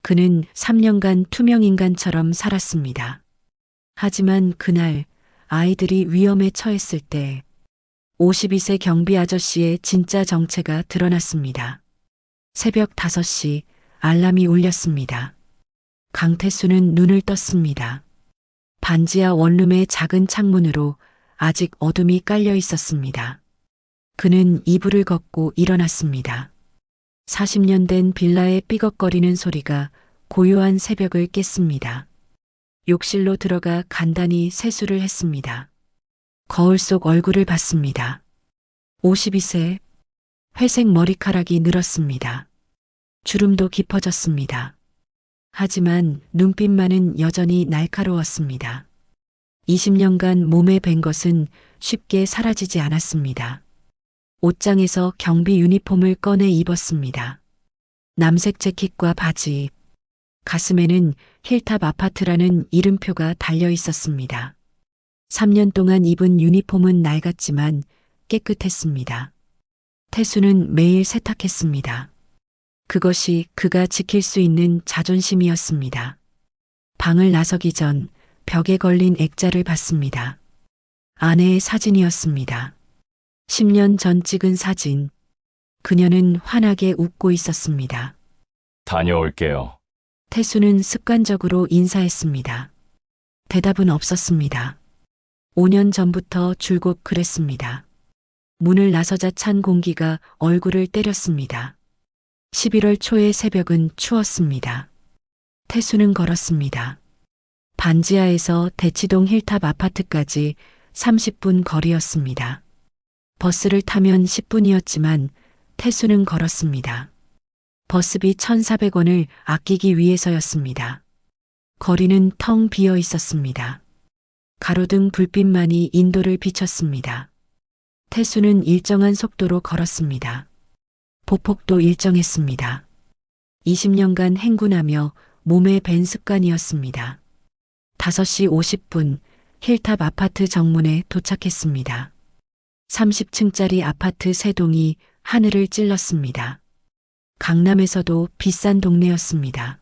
그는 3년간 투명인간처럼 살았습니다. 하지만 그날 아이들이 위험에 처했을 때 52세 경비 아저씨의 진짜 정체가 드러났습니다. 새벽 5시 알람이 울렸습니다. 강태수는 눈을 떴습니다. 반지하 원룸의 작은 창문으로 아직 어둠이 깔려 있었습니다. 그는 이불을 걷고 일어났습니다. 40년 된 빌라의 삐걱거리는 소리가 고요한 새벽을 깼습니다. 욕실로 들어가 간단히 세수를 했습니다. 거울 속 얼굴을 봤습니다. 52세. 회색 머리카락이 늘었습니다. 주름도 깊어졌습니다. 하지만 눈빛만은 여전히 날카로웠습니다. 20년간 몸에 밴 것은 쉽게 사라지지 않았습니다. 옷장에서 경비 유니폼을 꺼내 입었습니다. 남색 재킷과 바지, 가슴에는 힐탑 아파트라는 이름표가 달려 있었습니다. 3년 동안 입은 유니폼은 낡았지만 깨끗했습니다. 태수는 매일 세탁했습니다. 그것이 그가 지킬 수 있는 자존심이었습니다. 방을 나서기 전 벽에 걸린 액자를 봤습니다. 아내의 사진이었습니다. 10년 전 찍은 사진. 그녀는 환하게 웃고 있었습니다. 다녀올게요. 태수는 습관적으로 인사했습니다. 대답은 없었습니다. 5년 전부터 줄곧 그랬습니다. 문을 나서자 찬 공기가 얼굴을 때렸습니다. 11월 초의 새벽은 추웠습니다. 태수는 걸었습니다. 반지하에서 대치동 힐탑 아파트까지 30분 거리였습니다. 버스를 타면 10분이었지만 태수는 걸었습니다. 버스비 1,400원을 아끼기 위해서였습니다. 거리는 텅 비어 있었습니다. 가로등 불빛만이 인도를 비췄습니다. 태수는 일정한 속도로 걸었습니다. 보폭도 일정했습니다. 20년간 행군하며 몸에 밴 습관이었습니다. 5시 50분 힐탑 아파트 정문에 도착했습니다. 30층짜리 아파트 3동이 하늘을 찔렀습니다. 강남에서도 비싼 동네였습니다.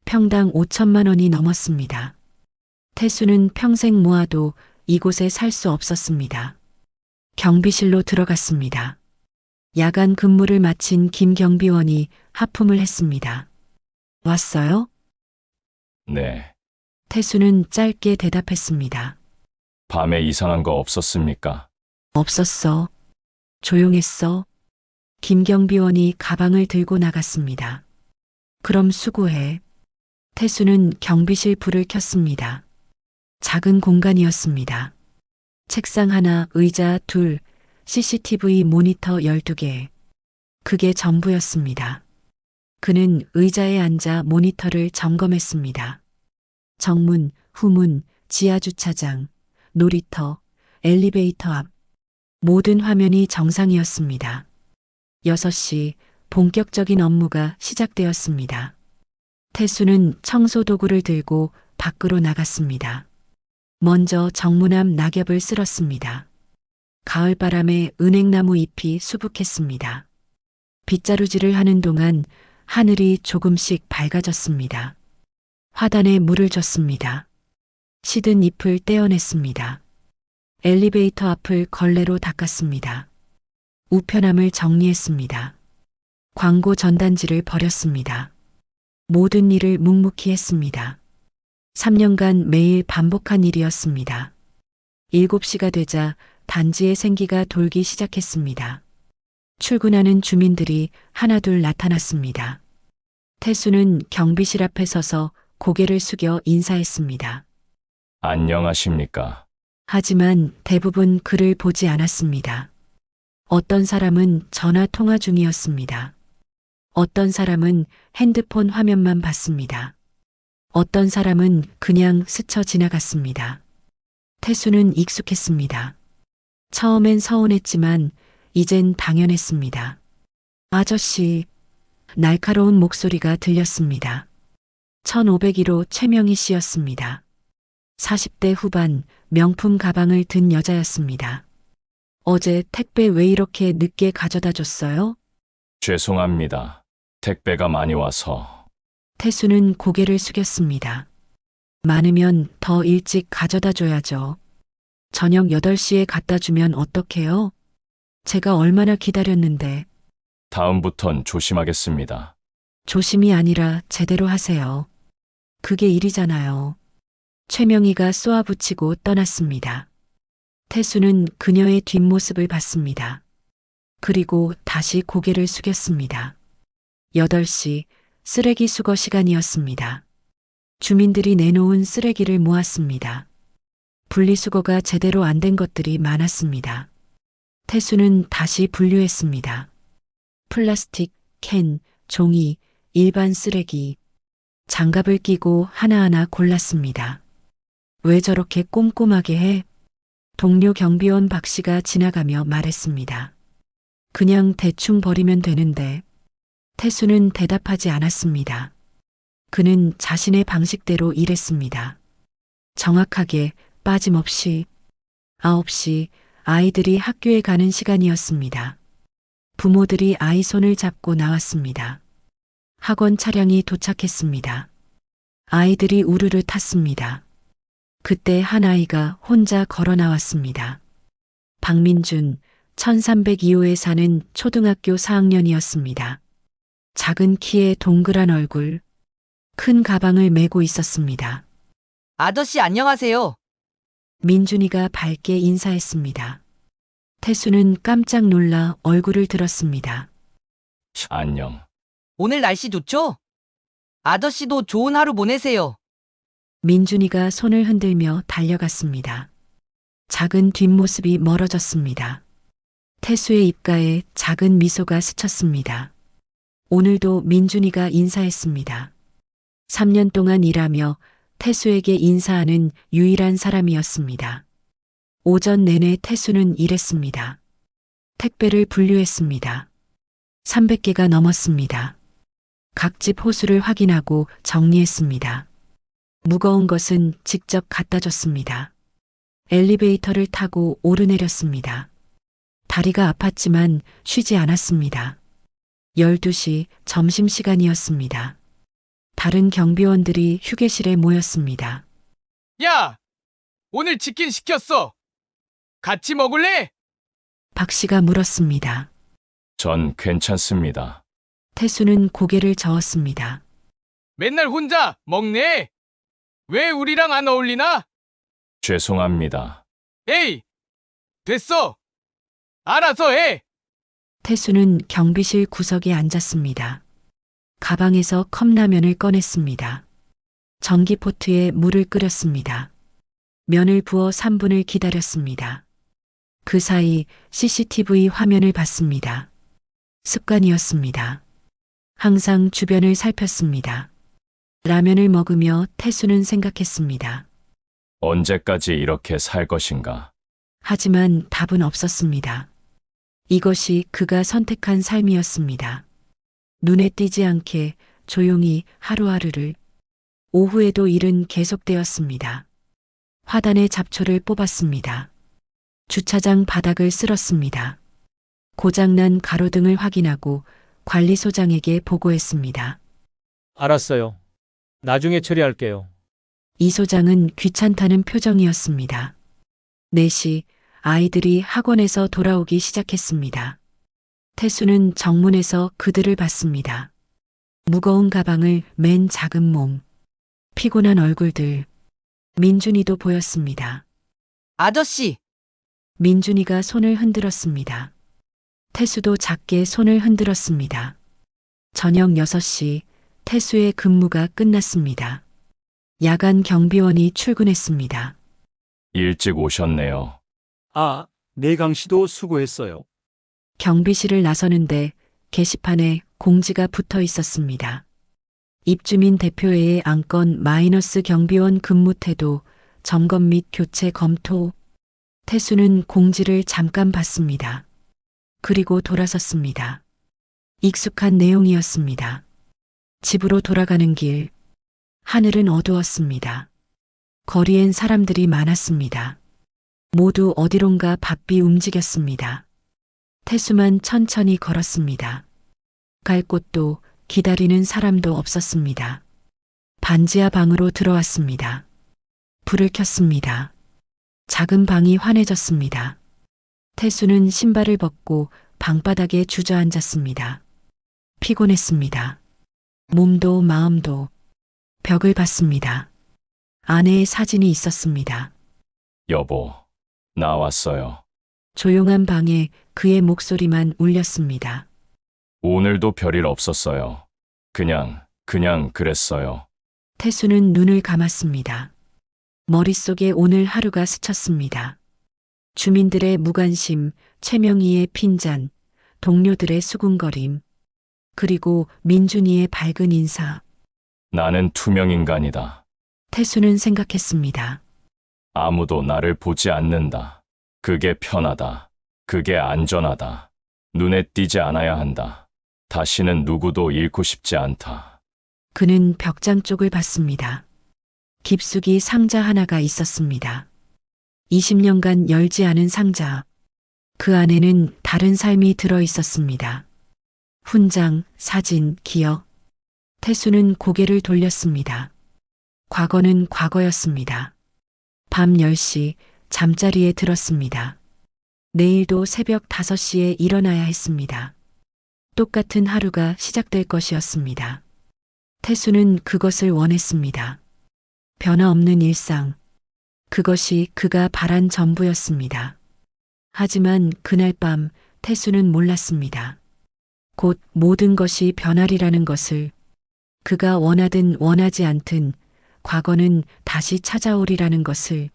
평당 5천만 원이 넘었습니다. 태수는 평생 모아도 이곳에 살 수 없었습니다. 경비실로 들어갔습니다. 야간 근무를 마친 김 경비원이 하품을 했습니다. 왔어요? 네. 태수는 짧게 대답했습니다. 밤에 이상한 거 없었습니까? 없었어. 조용했어. 김 경비원이 가방을 들고 나갔습니다. 그럼 수고해. 태수는 경비실 불을 켰습니다. 작은 공간이었습니다. 책상 하나, 의자 둘, CCTV 모니터 12개. 그게 전부였습니다. 그는 의자에 앉아 모니터를 점검했습니다. 정문, 후문, 지하주차장, 놀이터, 엘리베이터 앞. 모든 화면이 정상이었습니다. 6시 본격적인 업무가 시작되었습니다. 태수는 청소 도구를 들고 밖으로 나갔습니다. 먼저 정문 앞 낙엽을 쓸었습니다. 가을바람에 은행나무 잎이 수북했습니다. 빗자루질을 하는 동안 하늘이 조금씩 밝아졌습니다. 화단에 물을 줬습니다. 시든 잎을 떼어냈습니다. 엘리베이터 앞을 걸레로 닦았습니다. 우편함을 정리했습니다. 광고 전단지를 버렸습니다. 모든 일을 묵묵히 했습니다. 3년간 매일 반복한 일이었습니다. 7시가 되자 단지의 생기가 돌기 시작했습니다. 출근하는 주민들이 하나둘 나타났습니다. 태수는 경비실 앞에 서서 고개를 숙여 인사했습니다. 안녕하십니까? 하지만 대부분 그를 보지 않았습니다. 어떤 사람은 전화 통화 중이었습니다. 어떤 사람은 핸드폰 화면만 봤습니다. 어떤 사람은 그냥 스쳐 지나갔습니다. 태수는 익숙했습니다. 처음엔 서운했지만 이젠 당연했습니다. 아저씨, 날카로운 목소리가 들렸습니다. 1501호 최명희 씨였습니다. 40대 후반 명품 가방을 든 여자였습니다. 어제 택배 왜 이렇게 늦게 가져다 줬어요? 죄송합니다. 택배가 많이 와서. 태수는 고개를 숙였습니다. 많으면 더 일찍 가져다 줘야죠. 저녁 8시에 갖다 주면 어떡해요? 제가 얼마나 기다렸는데. 다음부턴 조심하겠습니다. 조심이 아니라 제대로 하세요. 그게 일이잖아요. 최명희가 쏘아붙이고 떠났습니다. 태수는 그녀의 뒷모습을 봤습니다. 그리고 다시 고개를 숙였습니다. 8시 쓰레기 수거 시간이었습니다. 주민들이 내놓은 쓰레기를 모았습니다. 분리수거가 제대로 안 된 것들이 많았습니다. 태수는 다시 분류했습니다. 플라스틱, 캔, 종이, 일반 쓰레기. 장갑을 끼고 하나하나 골랐습니다. 왜 저렇게 꼼꼼하게 해? 동료 경비원 박 씨가 지나가며 말했습니다. 그냥 대충 버리면 되는데. 태수는 대답하지 않았습니다. 그는 자신의 방식대로 일했습니다. 정확하게 빠짐없이. 9시 아이들이 학교에 가는 시간이었습니다. 부모들이 아이 손을 잡고 나왔습니다. 학원 차량이 도착했습니다. 아이들이 우르르 탔습니다. 그때 한 아이가 혼자 걸어 나왔습니다. 박민준, 1302호에 사는 초등학교 4학년이었습니다. 작은 키에 동그란 얼굴, 큰 가방을 메고 있었습니다. 아저씨 안녕하세요. 민준이가 밝게 인사했습니다. 태수는 깜짝 놀라 얼굴을 들었습니다. 안녕. 오늘 날씨 좋죠? 아저씨도 좋은 하루 보내세요. 민준이가 손을 흔들며 달려갔습니다. 작은 뒷모습이 멀어졌습니다. 태수의 입가에 작은 미소가 스쳤습니다. 오늘도 민준이가 인사했습니다. 3년 동안 일하며 태수에게 인사하는 유일한 사람이었습니다. 오전 내내 태수는 일했습니다. 택배를 분류했습니다. 300개가 넘었습니다. 각 집 호수를 확인하고 정리했습니다. 무거운 것은 직접 갖다 줬습니다. 엘리베이터를 타고 오르내렸습니다. 다리가 아팠지만 쉬지 않았습니다. 12시 점심시간이었습니다. 다른 경비원들이 휴게실에 모였습니다. 야! 오늘 치킨 시켰어. 같이 먹을래? 박 씨가 물었습니다. 전 괜찮습니다. 태수는 고개를 저었습니다. 맨날 혼자 먹네. 왜 우리랑 안 어울리나? 죄송합니다. 에이! 됐어. 알아서 해. 태수는 경비실 구석에 앉았습니다. 가방에서 컵라면을 꺼냈습니다. 전기포트에 물을 끓였습니다. 면을 부어 3분을 기다렸습니다. 그 사이 CCTV 화면을 봤습니다. 습관이었습니다. 항상 주변을 살폈습니다. 라면을 먹으며 태수는 생각했습니다. 언제까지 이렇게 살 것인가? 하지만 답은 없었습니다. 이것이 그가 선택한 삶이었습니다. 눈에 띄지 않게 조용히 하루하루를. 오후에도 일은 계속되었습니다. 화단의 잡초를 뽑았습니다. 주차장 바닥을 쓸었습니다. 고장난 가로등을 확인하고 관리소장에게 보고했습니다. 알았어요. 나중에 처리할게요. 이 소장은 귀찮다는 표정이었습니다. 4시 아이들이 학원에서 돌아오기 시작했습니다. 태수는 정문에서 그들을 봤습니다. 무거운 가방을 맨 작은 몸, 피곤한 얼굴들. 민준이도 보였습니다. 아저씨, 민준이가 손을 흔들었습니다. 태수도 작게 손을 흔들었습니다. 저녁 6시 태수의 근무가 끝났습니다. 야간 경비원이 출근했습니다. 일찍 오셨네요. 아, 내강 씨도 수고했어요. 경비실을 나서는데 게시판에 공지가 붙어 있었습니다. 입주민 대표회의 안건 마이너스 경비원 근무 태도, 점검 및 교체 검토. 태수는 공지를 잠깐 봤습니다. 그리고 돌아섰습니다. 익숙한 내용이었습니다. 집으로 돌아가는 길. 하늘은 어두웠습니다. 거리엔 사람들이 많았습니다. 모두 어디론가 바삐 움직였습니다. 태수만 천천히 걸었습니다. 갈 곳도 기다리는 사람도 없었습니다. 반지하 방으로 들어왔습니다. 불을 켰습니다. 작은 방이 환해졌습니다. 태수는 신발을 벗고 방바닥에 주저앉았습니다. 피곤했습니다. 몸도 마음도. 벽을 봤습니다. 아내의 사진이 있었습니다. 여보, 나왔어요. 조용한 방에 그의 목소리만 울렸습니다. 오늘도 별일 없었어요. 그냥 그랬어요. 태수는 눈을 감았습니다. 머릿속에 오늘 하루가 스쳤습니다. 주민들의 무관심, 최명희의 핀잔, 동료들의 수군거림, 그리고 민준이의 밝은 인사. 나는 투명인간이다. 태수는 생각했습니다. 아무도 나를 보지 않는다. 그게 편하다. 그게 안전하다. 눈에 띄지 않아야 한다. 다시는 누구도 잃고 싶지 않다. 그는 벽장 쪽을 봤습니다. 깊숙이 상자 하나가 있었습니다. 20년간 열지 않은 상자. 그 안에는 다른 삶이 들어 있었습니다. 훈장, 사진, 기억. 태수는 고개를 돌렸습니다. 과거는 과거였습니다. 밤 10시 잠자리에 들었습니다. 내일도 새벽 5시에 일어나야 했습니다. 똑같은 하루가 시작될 것이었습니다. 태수는 그것을 원했습니다. 변화 없는 일상. 그것이 그가 바란 전부였습니다. 하지만 그날 밤 태수는 몰랐습니다. 곧 모든 것이 변하리라는 것을. 그가 원하든 원하지 않든 과거는 다시 찾아오리라는 것을.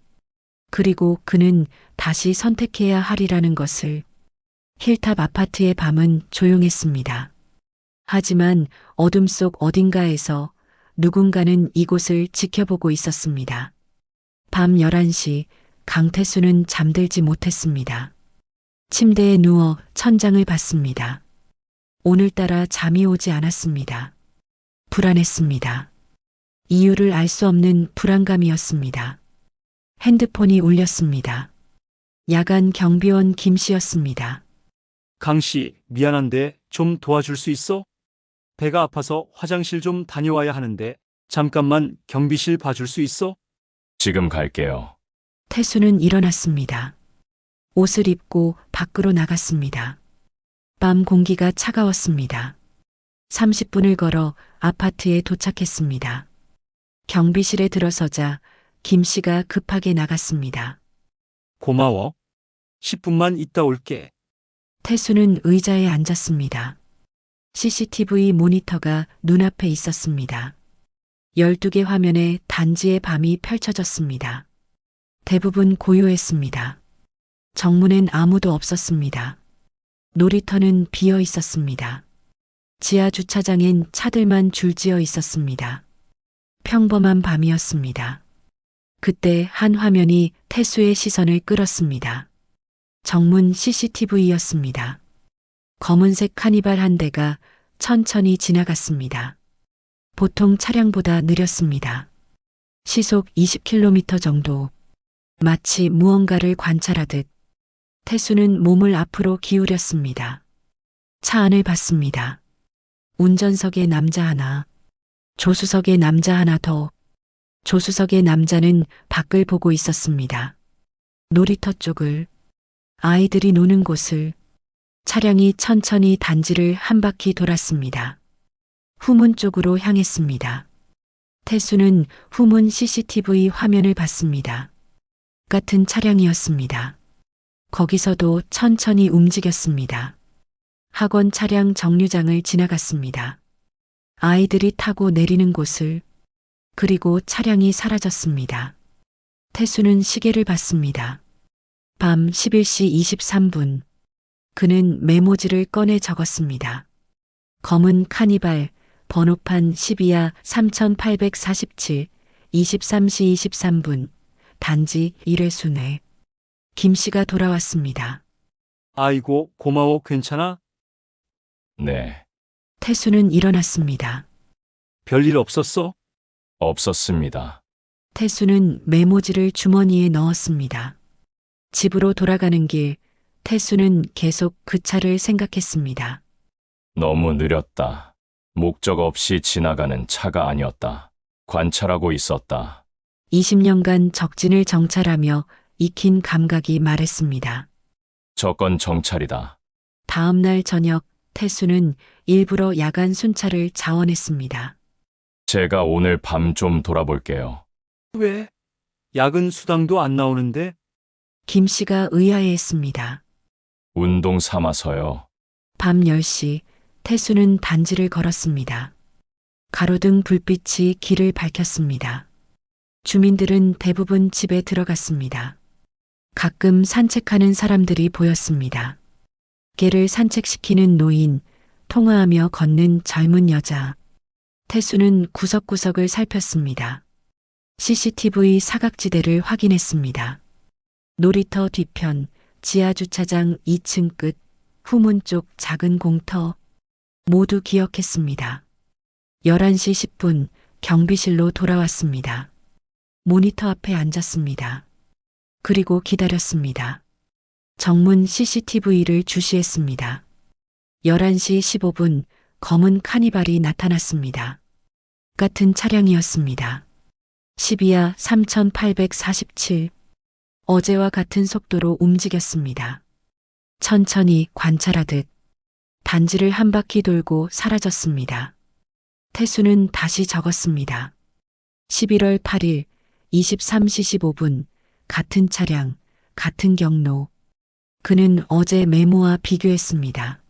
그리고 그는 다시 선택해야 하리라는 것을. 힐탑 아파트의 밤은 조용했습니다. 하지만 어둠 속 어딘가에서 누군가는 이곳을 지켜보고 있었습니다. 밤 11시 강태수는 잠들지 못했습니다. 침대에 누워 천장을 봤습니다. 오늘따라 잠이 오지 않았습니다. 불안했습니다. 이유를 알 수 없는 불안감이었습니다. 핸드폰이 울렸습니다. 야간 경비원 김 씨였습니다. 강 씨, 미안한데 좀 도와줄 수 있어? 배가 아파서 화장실 좀 다녀와야 하는데 잠깐만 경비실 봐줄 수 있어? 지금 갈게요. 태수는 일어났습니다. 옷을 입고 밖으로 나갔습니다. 밤 공기가 차가웠습니다. 30분을 걸어 아파트에 도착했습니다. 경비실에 들어서자 김 씨가 급하게 나갔습니다. 고마워. 10분만 있다 올게. 태수는 의자에 앉았습니다. CCTV 모니터가 눈앞에 있었습니다. 12개 화면에 단지의 밤이 펼쳐졌습니다. 대부분 고요했습니다. 정문엔 아무도 없었습니다. 놀이터는 비어 있었습니다. 지하 주차장엔 차들만 줄지어 있었습니다. 평범한 밤이었습니다. 그때 한 화면이 태수의 시선을 끌었습니다. 정문 CCTV였습니다. 검은색 카니발 한 대가 천천히 지나갔습니다. 보통 차량보다 느렸습니다. 시속 20km 정도. 마치 무언가를 관찰하듯 태수는 몸을 앞으로 기울였습니다. 차 안을 봤습니다. 운전석에 남자 하나, 조수석에 남자 하나 더. 조수석의 남자는 밖을 보고 있었습니다. 놀이터 쪽을, 아이들이 노는 곳을. 차량이 천천히 단지를 한 바퀴 돌았습니다. 후문 쪽으로 향했습니다. 태수는 후문 CCTV 화면을 봤습니다. 같은 차량이었습니다. 거기서도 천천히 움직였습니다. 학원 차량 정류장을 지나갔습니다. 아이들이 타고 내리는 곳을. 그리고 차량이 사라졌습니다. 태수는 시계를 봤습니다. 밤 11시 23분. 그는 메모지를 꺼내 적었습니다. 검은 카니발, 번호판 12야 3847, 23시 23분, 단지 1회수 내. 김 씨가 돌아왔습니다. 아이고, 고마워. 괜찮아? 네, 태수는 일어났습니다. 별일 없었어? 없었습니다. 태수는 메모지를 주머니에 넣었습니다. 집으로 돌아가는 길, 태수는 계속 그 차를 생각했습니다. 너무 느렸다. 목적 없이 지나가는 차가 아니었다. 관찰하고 있었다. 20년간 적진을 정찰하며 익힌 감각이 말했습니다. 저건 정찰이다. 다음 날 저녁 태수는 일부러 야간 순찰을 자원했습니다. 제가 오늘 밤 좀 돌아볼게요. 왜? 야근 수당도 안 나오는데? 김 씨가 의아해했습니다. 운동 삼아서요. 밤 10시 태수는 단지를 걸었습니다. 가로등 불빛이 길을 밝혔습니다. 주민들은 대부분 집에 들어갔습니다. 가끔 산책하는 사람들이 보였습니다. 개를 산책시키는 노인, 통화하며 걷는 젊은 여자. 태수는 구석구석을 살폈습니다. CCTV 사각지대를 확인했습니다. 놀이터 뒤편, 지하주차장 2층 끝, 후문 쪽 작은 공터. 모두 기억했습니다. 11시 10분 경비실로 돌아왔습니다. 모니터 앞에 앉았습니다. 그리고 기다렸습니다. 정문 CCTV를 주시했습니다. 11시 15분 검은 카니발이 나타났습니다. 같은 차량이었습니다. 12야 3847. 어제와 같은 속도로 움직였습니다. 천천히 관찰하듯 단지를 한 바퀴 돌고 사라졌습니다. 태수는 다시 적었습니다. 11월 8일 23시 15분 같은 차량, 같은 경로. 그는 어제 메모와 비교했습니다.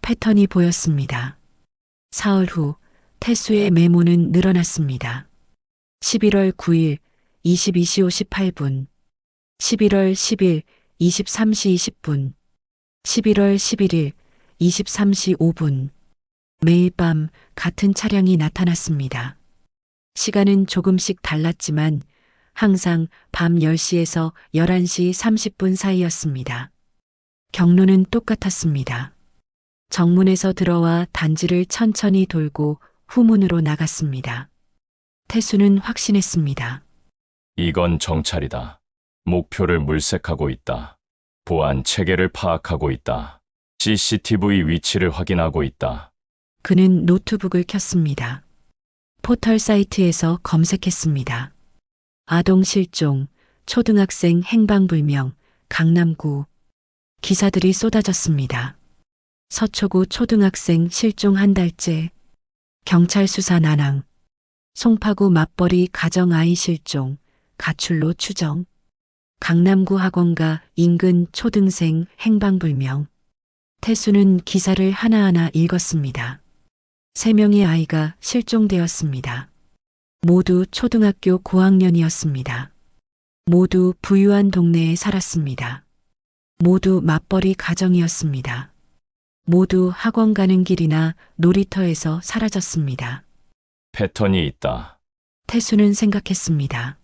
패턴이 보였습니다. 사흘 후 태수의 메모는 늘어났습니다. 11월 9일 22시 58분, 11월 10일 23시 20분, 11월 11일 23시 5분. 매일 밤 같은 차량이 나타났습니다. 시간은 조금씩 달랐지만 항상 밤 10시에서 11시 30분 사이였습니다. 경로는 똑같았습니다. 정문에서 들어와 단지를 천천히 돌고 후문으로 나갔습니다. 태수는 확신했습니다. 이건 정찰이다. 목표를 물색하고 있다. 보안 체계를 파악하고 있다. CCTV 위치를 확인하고 있다. 그는 노트북을 켰습니다. 포털 사이트에서 검색했습니다. 아동 실종, 초등학생 행방불명, 강남구. 기사들이 쏟아졌습니다. 서초구 초등학생 실종 한 달째, 경찰 수사 난항, 송파구 맞벌이 가정 아이 실종, 가출로 추정, 강남구 학원가 인근 초등생 행방불명. 태수는 기사를 하나하나 읽었습니다. 3명의 아이가 실종되었습니다. 모두 초등학교 고학년이었습니다. 모두 부유한 동네에 살았습니다. 모두 맞벌이 가정이었습니다. 모두 학원 가는 길이나 놀이터에서 사라졌습니다. 패턴이 있다. 태수는 생각했습니다.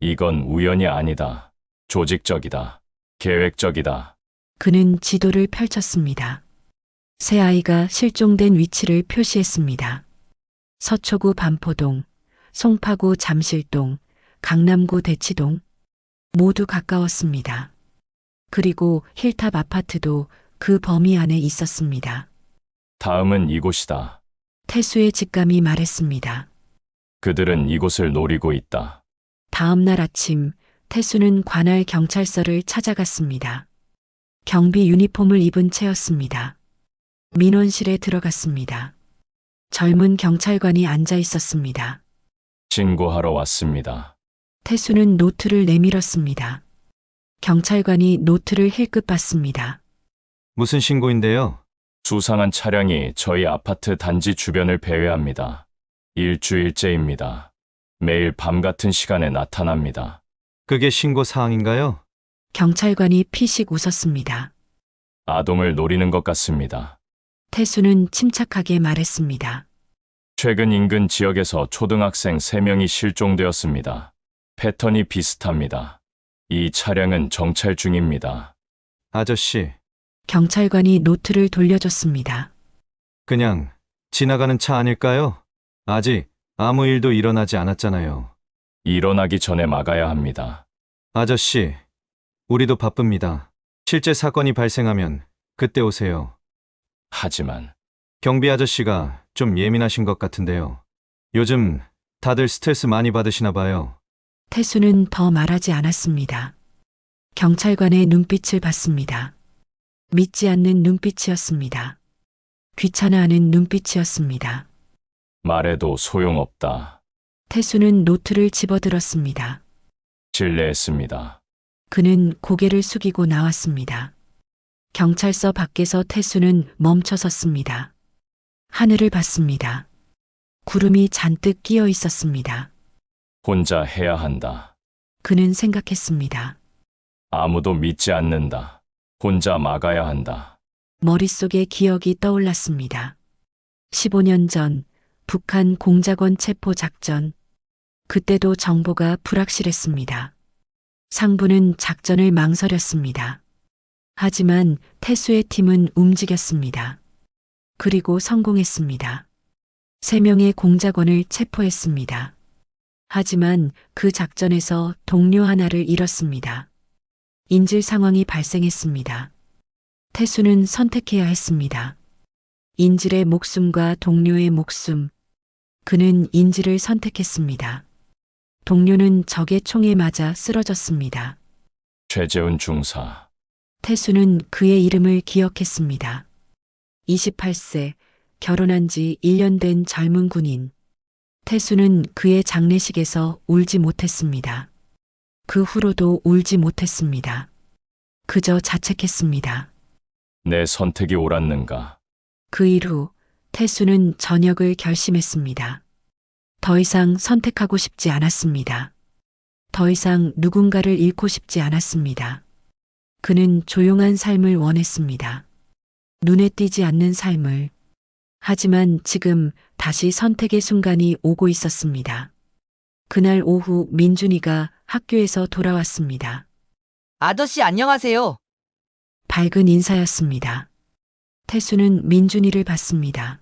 이건 우연이 아니다. 조직적이다. 계획적이다. 그는 지도를 펼쳤습니다. 새 아이가 실종된 위치를 표시했습니다. 서초구 반포동, 송파구 잠실동, 강남구 대치동. 모두 가까웠습니다. 그리고 힐탑 아파트도 그 범위 안에 있었습니다. 다음은 이곳이다. 태수의 직감이 말했습니다. 그들은 이곳을 노리고 있다. 다음 날 아침 태수는 관할 경찰서를 찾아갔습니다. 경비 유니폼을 입은 채였습니다. 민원실에 들어갔습니다. 젊은 경찰관이 앉아 있었습니다. 신고하러 왔습니다. 태수는 노트를 내밀었습니다. 경찰관이 노트를 힐끗 봤습니다. 무슨 신고인데요? 수상한 차량이 저희 아파트 단지 주변을 배회합니다. 일주일째입니다. 매일 밤 같은 시간에 나타납니다. 그게 신고 사항인가요? 경찰관이 피식 웃었습니다. 아동을 노리는 것 같습니다. 태수는 침착하게 말했습니다. 최근 인근 지역에서 초등학생 3명이 실종되었습니다. 패턴이 비슷합니다. 이 차량은 정찰 중입니다. 아저씨, 경찰관이 노트를 돌려줬습니다. 그냥 지나가는 차 아닐까요? 아직 아무 일도 일어나지 않았잖아요. 일어나기 전에 막아야 합니다. 아저씨, 우리도 바쁩니다. 실제 사건이 발생하면 그때 오세요. 하지만 경비 아저씨가 좀 예민하신 것 같은데요. 요즘 다들 스트레스 많이 받으시나 봐요. 태수는 더 말하지 않았습니다. 경찰관의 눈빛을 봤습니다. 믿지 않는 눈빛이었습니다. 귀찮아하는 눈빛이었습니다. 말해도 소용없다. 태수는 노트를 집어들었습니다. 실례했습니다. 그는 고개를 숙이고 나왔습니다. 경찰서 밖에서 태수는 멈춰 섰습니다. 하늘을 봤습니다. 구름이 잔뜩 끼어 있었습니다. 혼자 해야 한다. 그는 생각했습니다. 아무도 믿지 않는다. 혼자 막아야 한다. 머릿속에 기억이 떠올랐습니다. 15년 전 북한 공작원 체포 작전. 그때도 정보가 불확실했습니다. 상부는 작전을 망설였습니다. 하지만 태수의 팀은 움직였습니다. 그리고 성공했습니다. 3명의 공작원을 체포했습니다. 하지만 그 작전에서 동료 하나를 잃었습니다. 인질 상황이 발생했습니다. 태수는 선택해야 했습니다. 인질의 목숨과 동료의 목숨. 그는 인질을 선택했습니다. 동료는 적의 총에 맞아 쓰러졌습니다. 최재훈 중사. 태수는 그의 이름을 기억했습니다. 28세, 결혼한 지 1년 된 젊은 군인. 태수는 그의 장례식에서 울지 못했습니다. 그 후로도 울지 못했습니다. 그저 자책했습니다. 내 선택이 옳았는가? 그 일 후 태수는 전역을 결심했습니다. 더 이상 선택하고 싶지 않았습니다. 더 이상 누군가를 잃고 싶지 않았습니다. 그는 조용한 삶을 원했습니다. 눈에 띄지 않는 삶을. 하지만 지금 다시 선택의 순간이 오고 있었습니다. 그날 오후 민준이가 학교에서 돌아왔습니다. 아저씨 안녕하세요. 밝은 인사였습니다. 태수는 민준이를 봤습니다.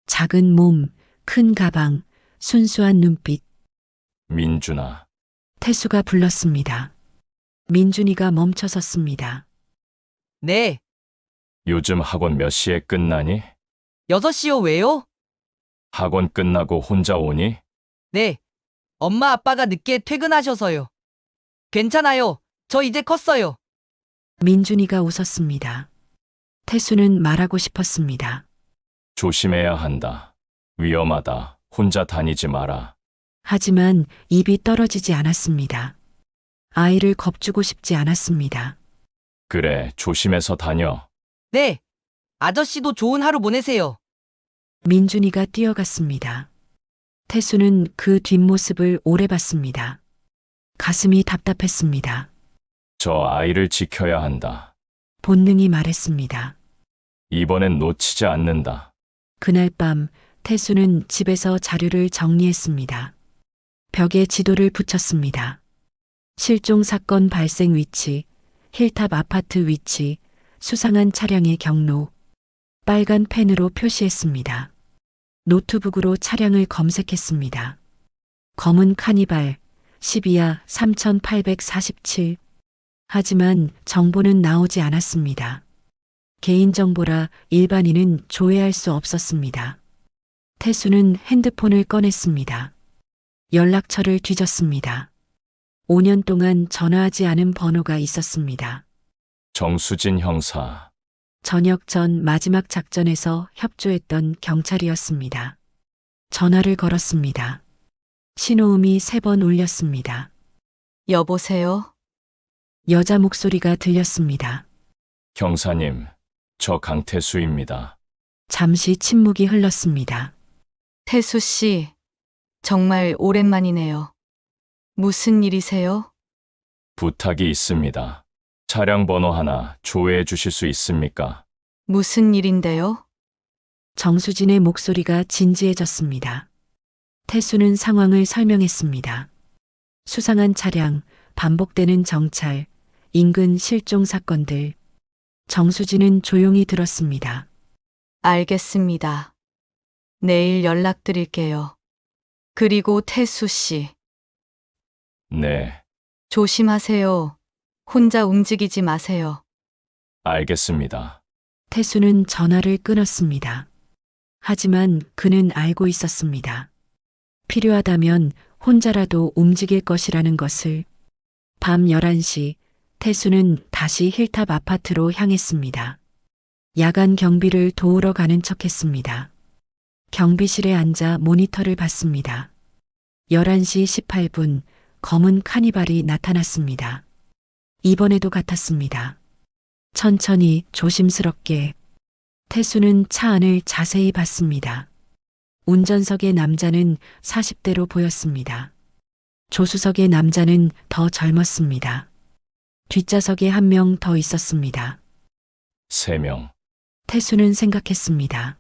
작은 몸, 큰 가방, 순수한 눈빛. 민준아. 태수가 불렀습니다. 민준이가 멈춰 섰습니다. 네, 요즘 학원 몇 시에 끝나니? 6시요 왜요? 학원 끝나고 혼자 오니? 네, 엄마 아빠가 늦게 퇴근하셔서요. 괜찮아요. 저 이제 컸어요. 민준이가 웃었습니다. 태수는 말하고 싶었습니다. 조심해야 한다. 위험하다. 혼자 다니지 마라. 하지만 입이 떨어지지 않았습니다. 아이를 겁주고 싶지 않았습니다. 그래, 조심해서 다녀. 네, 아저씨도 좋은 하루 보내세요. 민준이가 뛰어갔습니다. 태수는 그 뒷모습을 오래 봤습니다. 가슴이 답답했습니다. 저 아이를 지켜야 한다. 본능이 말했습니다. 이번엔 놓치지 않는다. 그날 밤 태수는 집에서 자료를 정리했습니다. 벽에 지도를 붙였습니다. 실종 사건 발생 위치, 힐탑 아파트 위치, 수상한 차량의 경로, 빨간 펜으로 표시했습니다. 노트북으로 차량을 검색했습니다. 검은 카니발, 12야 3847. 하지만 정보는 나오지 않았습니다. 개인정보라 일반인은 조회할 수 없었습니다. 태수는 핸드폰을 꺼냈습니다. 연락처를 뒤졌습니다. 5년 동안 전화하지 않은 번호가 있었습니다. 정수진 형사. 저녁 전 마지막 작전에서 협조했던 경찰이었습니다. 전화를 걸었습니다. 신호음이 3번 울렸습니다. 여보세요? 여자 목소리가 들렸습니다. 형사님, 저 강태수입니다. 잠시 침묵이 흘렀습니다. 태수 씨, 정말 오랜만이네요. 무슨 일이세요? 부탁이 있습니다. 차량 번호 하나 조회해 주실 수 있습니까? 무슨 일인데요? 정수진의 목소리가 진지해졌습니다. 태수는 상황을 설명했습니다. 수상한 차량, 반복되는 정찰, 인근 실종 사건들. 정수진은 조용히 들었습니다. 알겠습니다. 내일 연락드릴게요. 그리고 태수 씨, 네, 조심하세요. 혼자 움직이지 마세요. 알겠습니다. 태수는 전화를 끊었습니다. 하지만 그는 알고 있었습니다. 필요하다면 혼자라도 움직일 것이라는 것을. 밤 11시 태수는 다시 힐탑 아파트로 향했습니다. 야간 경비를 도우러 가는 척했습니다. 경비실에 앉아 모니터를 봤습니다. 11시 18분 검은 카니발이 나타났습니다. 이번에도 같았습니다. 천천히 조심스럽게 태수는 차 안을 자세히 봤습니다. 운전석의 남자는 40대로 보였습니다. 조수석의 남자는 더 젊었습니다. 뒷좌석에 한 명 더 있었습니다. 3명. 태수는 생각했습니다.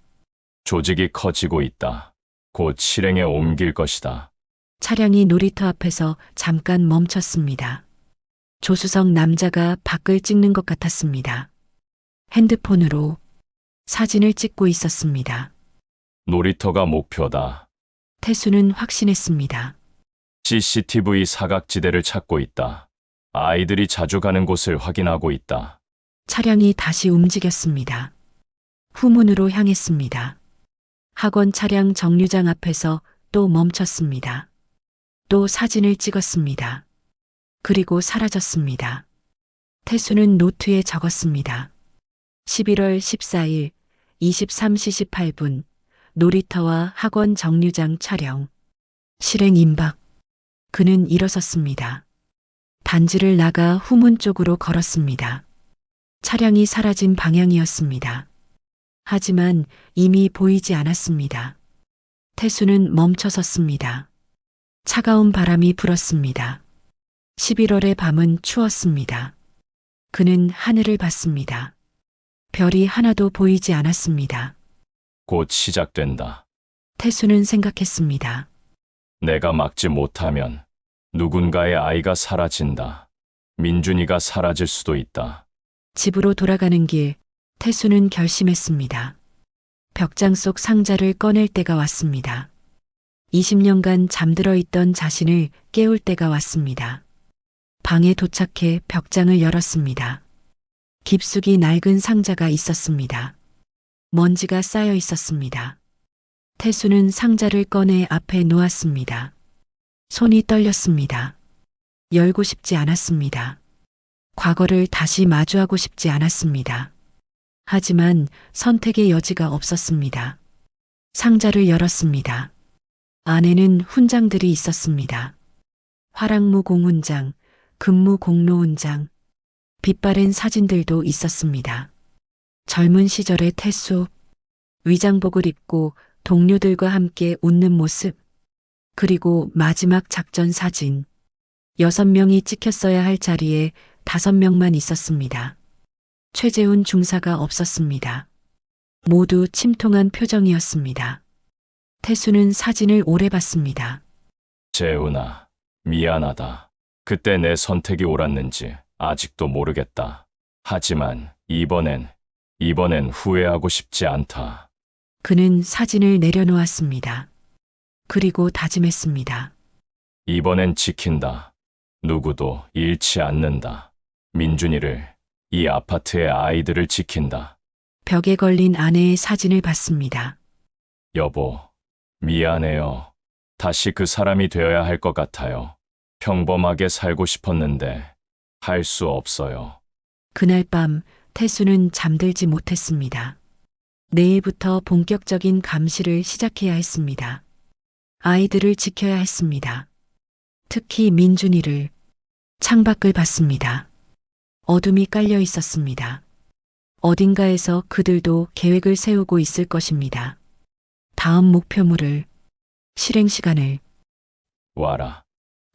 조직이 커지고 있다. 곧 실행에 옮길 것이다. 차량이 놀이터 앞에서 잠깐 멈췄습니다. 조수석 남자가 밖을 찍는 것 같았습니다. 핸드폰으로 사진을 찍고 있었습니다. 놀이터가 목표다. 태수는 확신했습니다. CCTV 사각지대를 찾고 있다. 아이들이 자주 가는 곳을 확인하고 있다. 차량이 다시 움직였습니다. 후문으로 향했습니다. 학원 차량 정류장 앞에서 또 멈췄습니다. 또 사진을 찍었습니다. 그리고 사라졌습니다. 태수는 노트에 적었습니다. 11월 14일 23시 18분 놀이터와 학원 정류장 촬영. 실행 임박. 그는 일어섰습니다. 단지를 나가 후문 쪽으로 걸었습니다. 차량이 사라진 방향이었습니다. 하지만 이미 보이지 않았습니다. 태수는 멈춰섰습니다. 차가운 바람이 불었습니다. 11월의 밤은 추웠습니다. 그는 하늘을 봤습니다. 별이 하나도 보이지 않았습니다. 곧 시작된다. 태수는 생각했습니다. 내가 막지 못하면 누군가의 아이가 사라진다. 민준이가 사라질 수도 있다. 집으로 돌아가는 길, 태수는 결심했습니다. 벽장 속 상자를 꺼낼 때가 왔습니다. 20년간 잠들어 있던 자신을 깨울 때가 왔습니다. 방에 도착해 벽장을 열었습니다. 깊숙이 낡은 상자가 있었습니다. 먼지가 쌓여 있었습니다. 태수는 상자를 꺼내 앞에 놓았습니다. 손이 떨렸습니다. 열고 싶지 않았습니다. 과거를 다시 마주하고 싶지 않았습니다. 하지만 선택의 여지가 없었습니다. 상자를 열었습니다. 안에는 훈장들이 있었습니다. 화랑무 공훈장, 근무 공로훈장, 빛바랜 사진들도 있었습니다. 젊은 시절의 태수, 위장복을 입고 동료들과 함께 웃는 모습, 그리고 마지막 작전 사진. 6명이 찍혔어야 할 자리에 5명만 있었습니다. 최재훈 중사가 없었습니다. 모두 침통한 표정이었습니다. 태수는 사진을 오래 봤습니다. 재훈아, 미안하다. 그때 내 선택이 옳았는지 아직도 모르겠다. 하지만 이번엔 후회하고 싶지 않다. 그는 사진을 내려놓았습니다. 그리고 다짐했습니다. 이번엔 지킨다. 누구도 잃지 않는다. 민준이를, 이 아파트의 아이들을 지킨다. 벽에 걸린 아내의 사진을 봤습니다. 여보, 미안해요. 다시 그 사람이 되어야 할 것 같아요. 평범하게 살고 싶었는데 할 수 없어요. 그날 밤 태수는 잠들지 못했습니다. 내일부터 본격적인 감시를 시작해야 했습니다. 아이들을 지켜야 했습니다. 특히 민준이를. 창밖을 봤습니다. 어둠이 깔려 있었습니다. 어딘가에서 그들도 계획을 세우고 있을 것입니다. 다음 목표물을, 실행 시간을. 와라.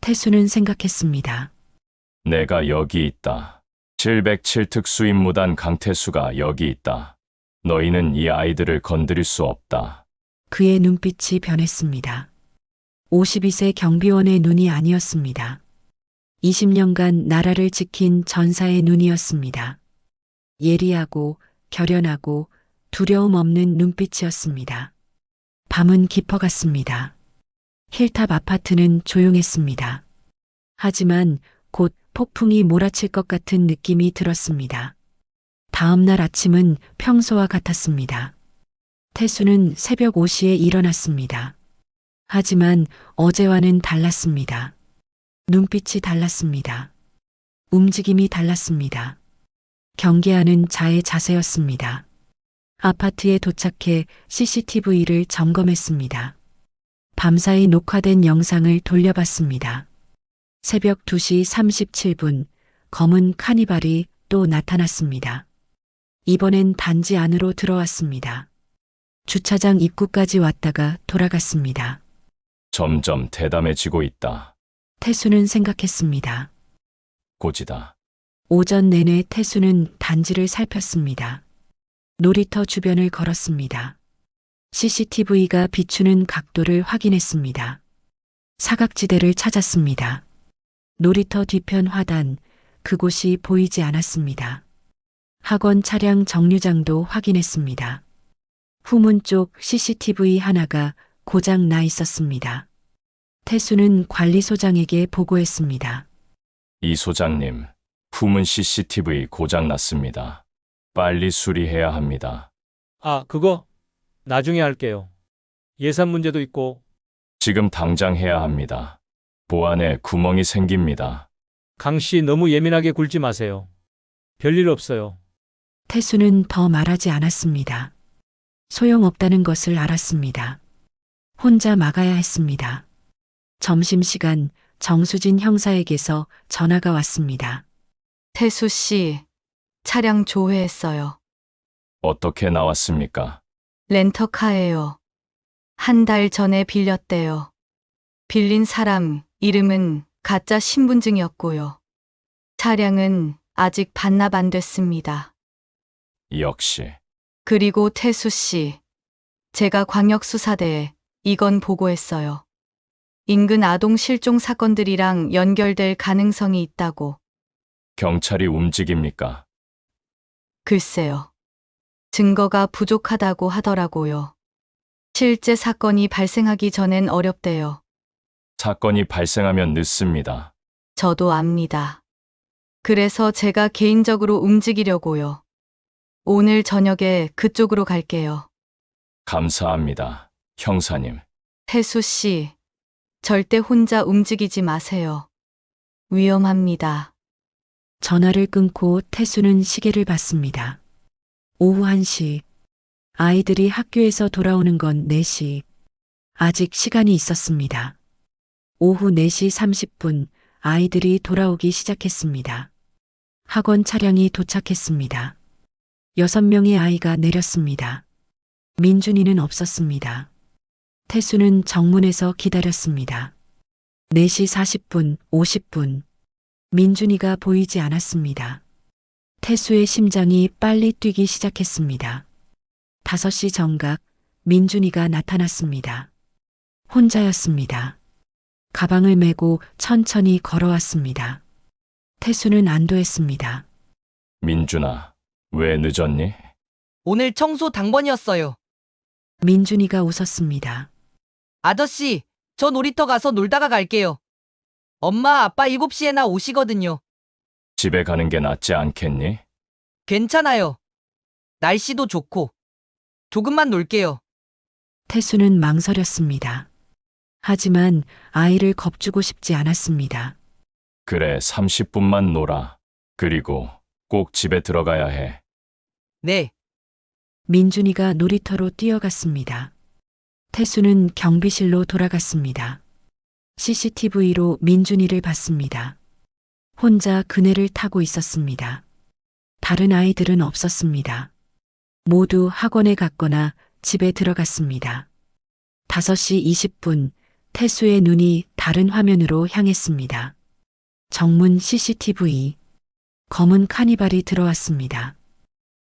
태수는 생각했습니다. 내가 여기 있다. 707 특수임무단 강태수가 여기 있다. 너희는 이 아이들을 건드릴 수 없다. 그의 눈빛이 변했습니다. 52세 경비원의 눈이 아니었습니다. 20년간 나라를 지킨 전사의 눈이었습니다. 예리하고 결연하고 두려움 없는 눈빛이었습니다. 밤은 깊어갔습니다. 힐탑 아파트는 조용했습니다. 하지만 곧 폭풍이 몰아칠 것 같은 느낌이 들었습니다. 다음 날 아침은 평소와 같았습니다. 태수는 새벽 5시에 일어났습니다. 하지만 어제와는 달랐습니다. 눈빛이 달랐습니다. 움직임이 달랐습니다. 경계하는 자의 자세였습니다. 아파트에 도착해 CCTV를 점검했습니다. 밤사이 녹화된 영상을 돌려봤습니다. 새벽 2시 37분, 검은 카니발이 또 나타났습니다. 이번엔 단지 안으로 들어왔습니다. 주차장 입구까지 왔다가 돌아갔습니다. 점점 대담해지고 있다. 태수는 생각했습니다. 고지다. 오전 내내 태수는 단지를 살폈습니다. 놀이터 주변을 걸었습니다. CCTV가 비추는 각도를 확인했습니다. 사각지대를 찾았습니다. 놀이터 뒤편 화단, 그곳이 보이지 않았습니다. 학원 차량 정류장도 확인했습니다. 후문 쪽 CCTV 하나가 고장 나 있었습니다. 태수는 관리소장에게 보고했습니다. 이 소장님, 후문 CCTV 고장 났습니다. 빨리 수리해야 합니다. 아, 그거 나중에 할게요. 예산 문제도 있고. 지금 당장 해야 합니다. 보안에 구멍이 생깁니다. 강 씨 너무 예민하게 굴지 마세요. 별일 없어요. 태수는 더 말하지 않았습니다. 소용없다는 것을 알았습니다. 혼자 막아야 했습니다. 점심시간 정수진 형사에게서 전화가 왔습니다. 태수 씨, 차량 조회했어요. 어떻게 나왔습니까? 렌터카예요. 한 달 전에 빌렸대요. 빌린 사람 이름은 가짜 신분증이었고요. 차량은 아직 반납 안 됐습니다. 역시 그리고 태수 씨, 제가 광역수사대에 이건 보고했어요. 인근 아동 실종 사건들이랑 연결될 가능성이 있다고. 경찰이 움직입니까? 글쎄요. 증거가 부족하다고 하더라고요. 실제 사건이 발생하기 전엔 어렵대요. 사건이 발생하면 늦습니다. 저도 압니다. 그래서 제가 개인적으로 움직이려고요. 오늘 저녁에 그쪽으로 갈게요. 감사합니다, 형사님. 태수 씨, 절대 혼자 움직이지 마세요. 위험합니다. 전화를 끊고 태수는 시계를 봤습니다. 오후 1시. 아이들이 학교에서 돌아오는 건 4시. 아직 시간이 있었습니다. 오후 4시 30분 아이들이 돌아오기 시작했습니다. 학원 차량이 도착했습니다. 6명의 아이가 내렸습니다. 민준이는 없었습니다. 태수는 정문에서 기다렸습니다. 4시 40분, 50분. 민준이가 보이지 않았습니다. 태수의 심장이 빨리 뛰기 시작했습니다. 5시 정각, 민준이가 나타났습니다. 혼자였습니다. 가방을 메고 천천히 걸어왔습니다. 태수는 안도했습니다. 민준아, 왜 늦었니? 오늘 청소 당번이었어요. 민준이가 웃었습니다. 아저씨, 저 놀이터 가서 놀다가 갈게요. 엄마, 아빠 7시에나 오시거든요. 집에 가는 게 낫지 않겠니? 괜찮아요. 날씨도 좋고. 조금만 놀게요. 태수는 망설였습니다. 하지만 아이를 겁주고 싶지 않았습니다. 그래, 30분만 놀아. 그리고 꼭 집에 들어가야 해. 네, 민준이가 놀이터로 뛰어갔습니다. 태수는 경비실로 돌아갔습니다. CCTV로 민준이를 봤습니다. 혼자 그네를 타고 있었습니다. 다른 아이들은 없었습니다. 모두 학원에 갔거나 집에 들어갔습니다. 5시 20분 태수의 눈이 다른 화면으로 향했습니다. 정문 CCTV. 검은 카니발이 들어왔습니다.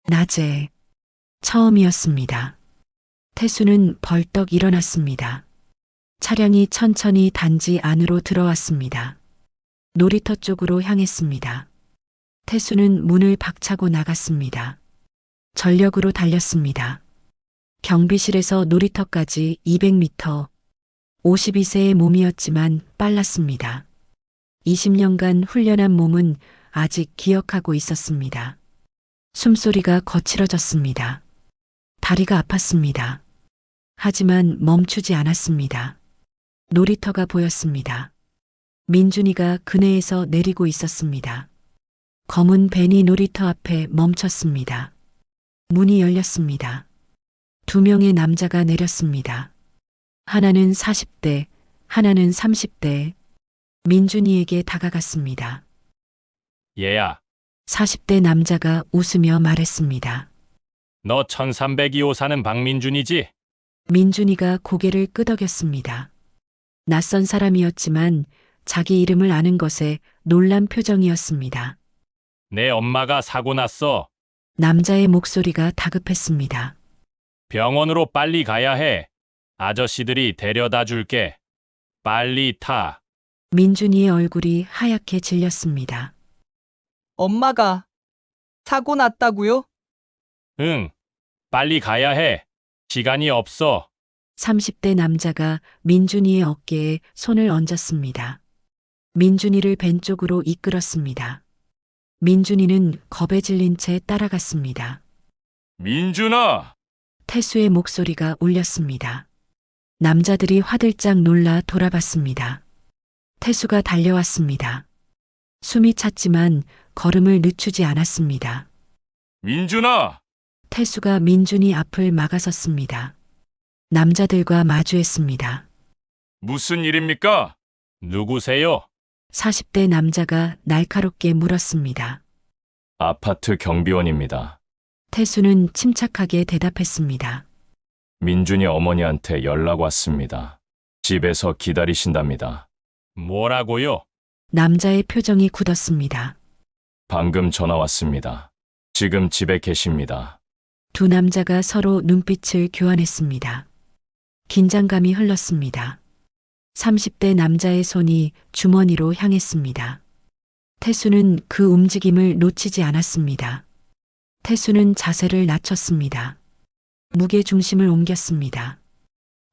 낮에. 처음이었습니다. 태수는 벌떡 일어났습니다. 차량이 천천히 단지 안으로 들어왔습니다. 놀이터 쪽으로 향했습니다. 태수는 문을 박차고 나갔습니다. 전력으로 달렸습니다. 경비실에서 놀이터까지 200m. 52세의 몸이었지만 빨랐습니다. 20년간 훈련한 몸은 아직 기억하고 있었습니다. 숨소리가 거칠어졌습니다. 다리가 아팠습니다. 하지만 멈추지 않았습니다. 놀이터가 보였습니다. 민준이가 그네에서 내리고 있었습니다. 검은 밴이 놀이터 앞에 멈췄습니다. 문이 열렸습니다. 2명의 남자가 내렸습니다. 하나는 40대, 하나는 30대. 민준이에게 다가갔습니다. 얘야, 40대 남자가 웃으며 말했습니다. 너 1302호 사는 박민준이지? 민준이가 고개를 끄덕였습니다. 낯선 사람이었지만 자기 이름을 아는 것에 놀란 표정이었습니다. 내 엄마가 사고 났어. 남자의 목소리가 다급했습니다. 병원으로 빨리 가야 해. 아저씨들이 데려다 줄게. 빨리 타. 민준이의 얼굴이 하얗게 질렸습니다. 엄마가 사고 났다고요? 응, 빨리 가야 해. 시간이 없어. 30대 남자가 민준이의 어깨에 손을 얹었습니다. 민준이를 벤 쪽으로 이끌었습니다. 민준이는 겁에 질린 채 따라갔습니다. 민준아! 태수의 목소리가 울렸습니다. 남자들이 화들짝 놀라 돌아봤습니다. 태수가 달려왔습니다. 숨이 찼지만 걸음을 늦추지 않았습니다. 민준아! 태수가 민준이 앞을 막아섰습니다. 남자들과 마주했습니다. 무슨 일입니까? 누구세요? 40대 남자가 날카롭게 물었습니다. 아파트 경비원입니다. 태수는 침착하게 대답했습니다. 민준이 어머니한테 연락 왔습니다. 집에서 기다리신답니다. 뭐라고요? 남자의 표정이 굳었습니다. 방금 전화 왔습니다. 지금 집에 계십니다. 두 남자가 서로 눈빛을 교환했습니다. 긴장감이 흘렀습니다. 30대 남자의 손이 주머니로 향했습니다. 태수는 그 움직임을 놓치지 않았습니다. 태수는 자세를 낮췄습니다. 무게 중심을 옮겼습니다.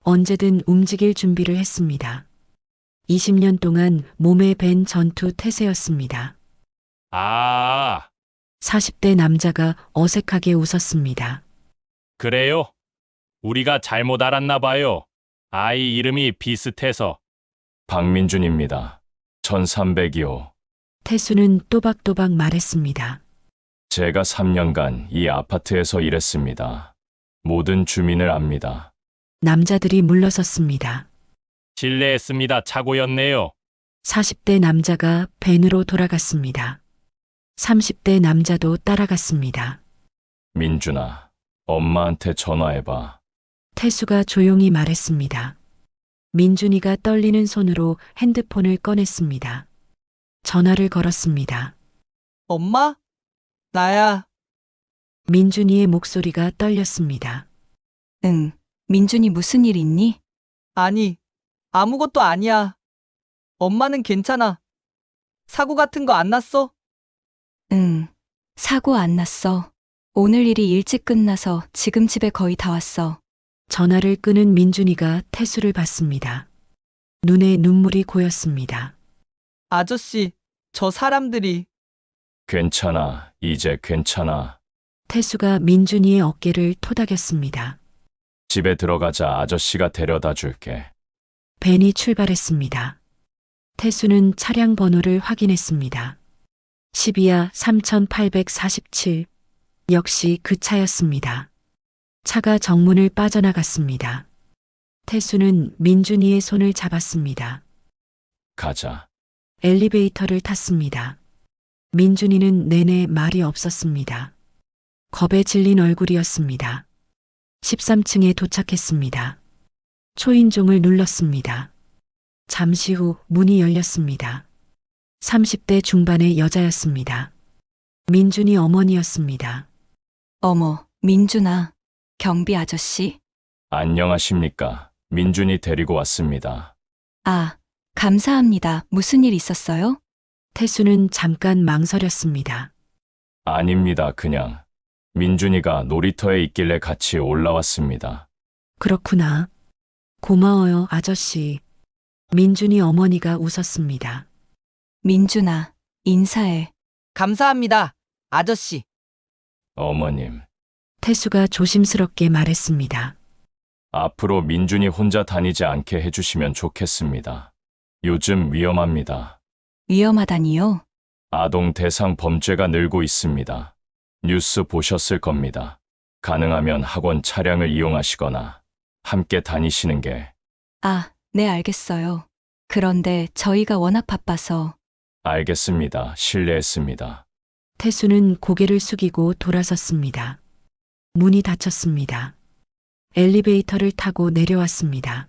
언제든 움직일 준비를 했습니다. 20년 동안 몸에 밴 전투 태세였습니다. 40대 남자가 어색하게 웃었습니다. 그래요? 우리가 잘못 알았나 봐요. 아이 이름이 비슷해서. 박민준입니다. 1302호. 태수는 또박또박 말했습니다. 제가 3년간 이 아파트에서 일했습니다. 모든 주민을 압니다. 남자들이 물러섰습니다. 실례했습니다. 착오였네요. 40대 남자가 밴으로 돌아갔습니다. 30대 남자도 따라갔습니다. 민준아, 엄마한테 전화해봐. 태수가 조용히 말했습니다. 민준이가 떨리는 손으로 핸드폰을 꺼냈습니다. 전화를 걸었습니다. 엄마? 나야. 민준이의 목소리가 떨렸습니다. 응, 민준이 무슨 일 있니? 아니, 아무것도 아니야. 엄마는 괜찮아. 사고 같은 거 안 났어? 응, 사고 안 났어. 오늘 일이 일찍 끝나서 지금 집에 거의 다 왔어. 전화를 끄는 민준이가 태수를 봤습니다. 눈에 눈물이 고였습니다. 아저씨, 저 사람들이 괜찮아. 이제 괜찮아. 태수가 민준이의 어깨를 토닥였습니다. 집에 들어가자. 아저씨가 데려다 줄게. 밴이 출발했습니다. 태수는 차량 번호를 확인했습니다. 12야 3847. 역시 그 차였습니다. 차가 정문을 빠져나갔습니다. 태수는 민준이의 손을 잡았습니다. 가자. 엘리베이터를 탔습니다. 민준이는 내내 말이 없었습니다. 겁에 질린 얼굴이었습니다. 13층에 도착했습니다. 초인종을 눌렀습니다. 잠시 후 문이 열렸습니다. 30대 중반의 여자였습니다. 민준이 어머니였습니다. 어머, 민준아. 경비 아저씨. 안녕하십니까. 민준이 데리고 왔습니다. 아, 감사합니다. 무슨 일 있었어요? 태수는 잠깐 망설였습니다. 아닙니다. 그냥 민준이가 놀이터에 있길래 같이 올라왔습니다. 그렇구나. 고마워요, 아저씨. 민준이 어머니가 웃었습니다. 민준아, 인사해. 감사합니다. 아저씨. 어머님, 태수가 조심스럽게 말했습니다. 앞으로 민준이 혼자 다니지 않게 해주시면 좋겠습니다. 요즘 위험합니다. 위험하다니요? 아동 대상 범죄가 늘고 있습니다. 뉴스 보셨을 겁니다. 가능하면 학원 차량을 이용하시거나 함께 다니시는 게 아, 네, 알겠어요. 그런데 저희가 워낙 바빠서. 알겠습니다. 실례했습니다. 태수는 고개를 숙이고 돌아섰습니다. 문이 닫혔습니다. 엘리베이터를 타고 내려왔습니다.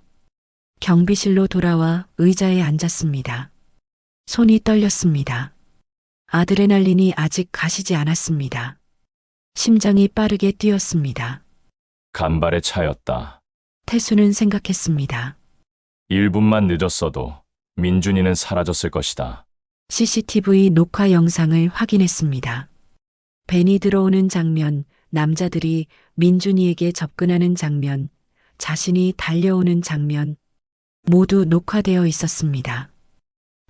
경비실로 돌아와 의자에 앉았습니다. 손이 떨렸습니다. 아드레날린이 아직 가시지 않았습니다. 심장이 빠르게 뛰었습니다. 간발의 차였다. 태수는 생각했습니다. 1분만 늦었어도 민준이는 사라졌을 것이다. CCTV 녹화 영상을 확인했습니다. 벤이 들어오는 장면, 남자들이 민준이에게 접근하는 장면, 자신이 달려오는 장면, 모두 녹화되어 있었습니다.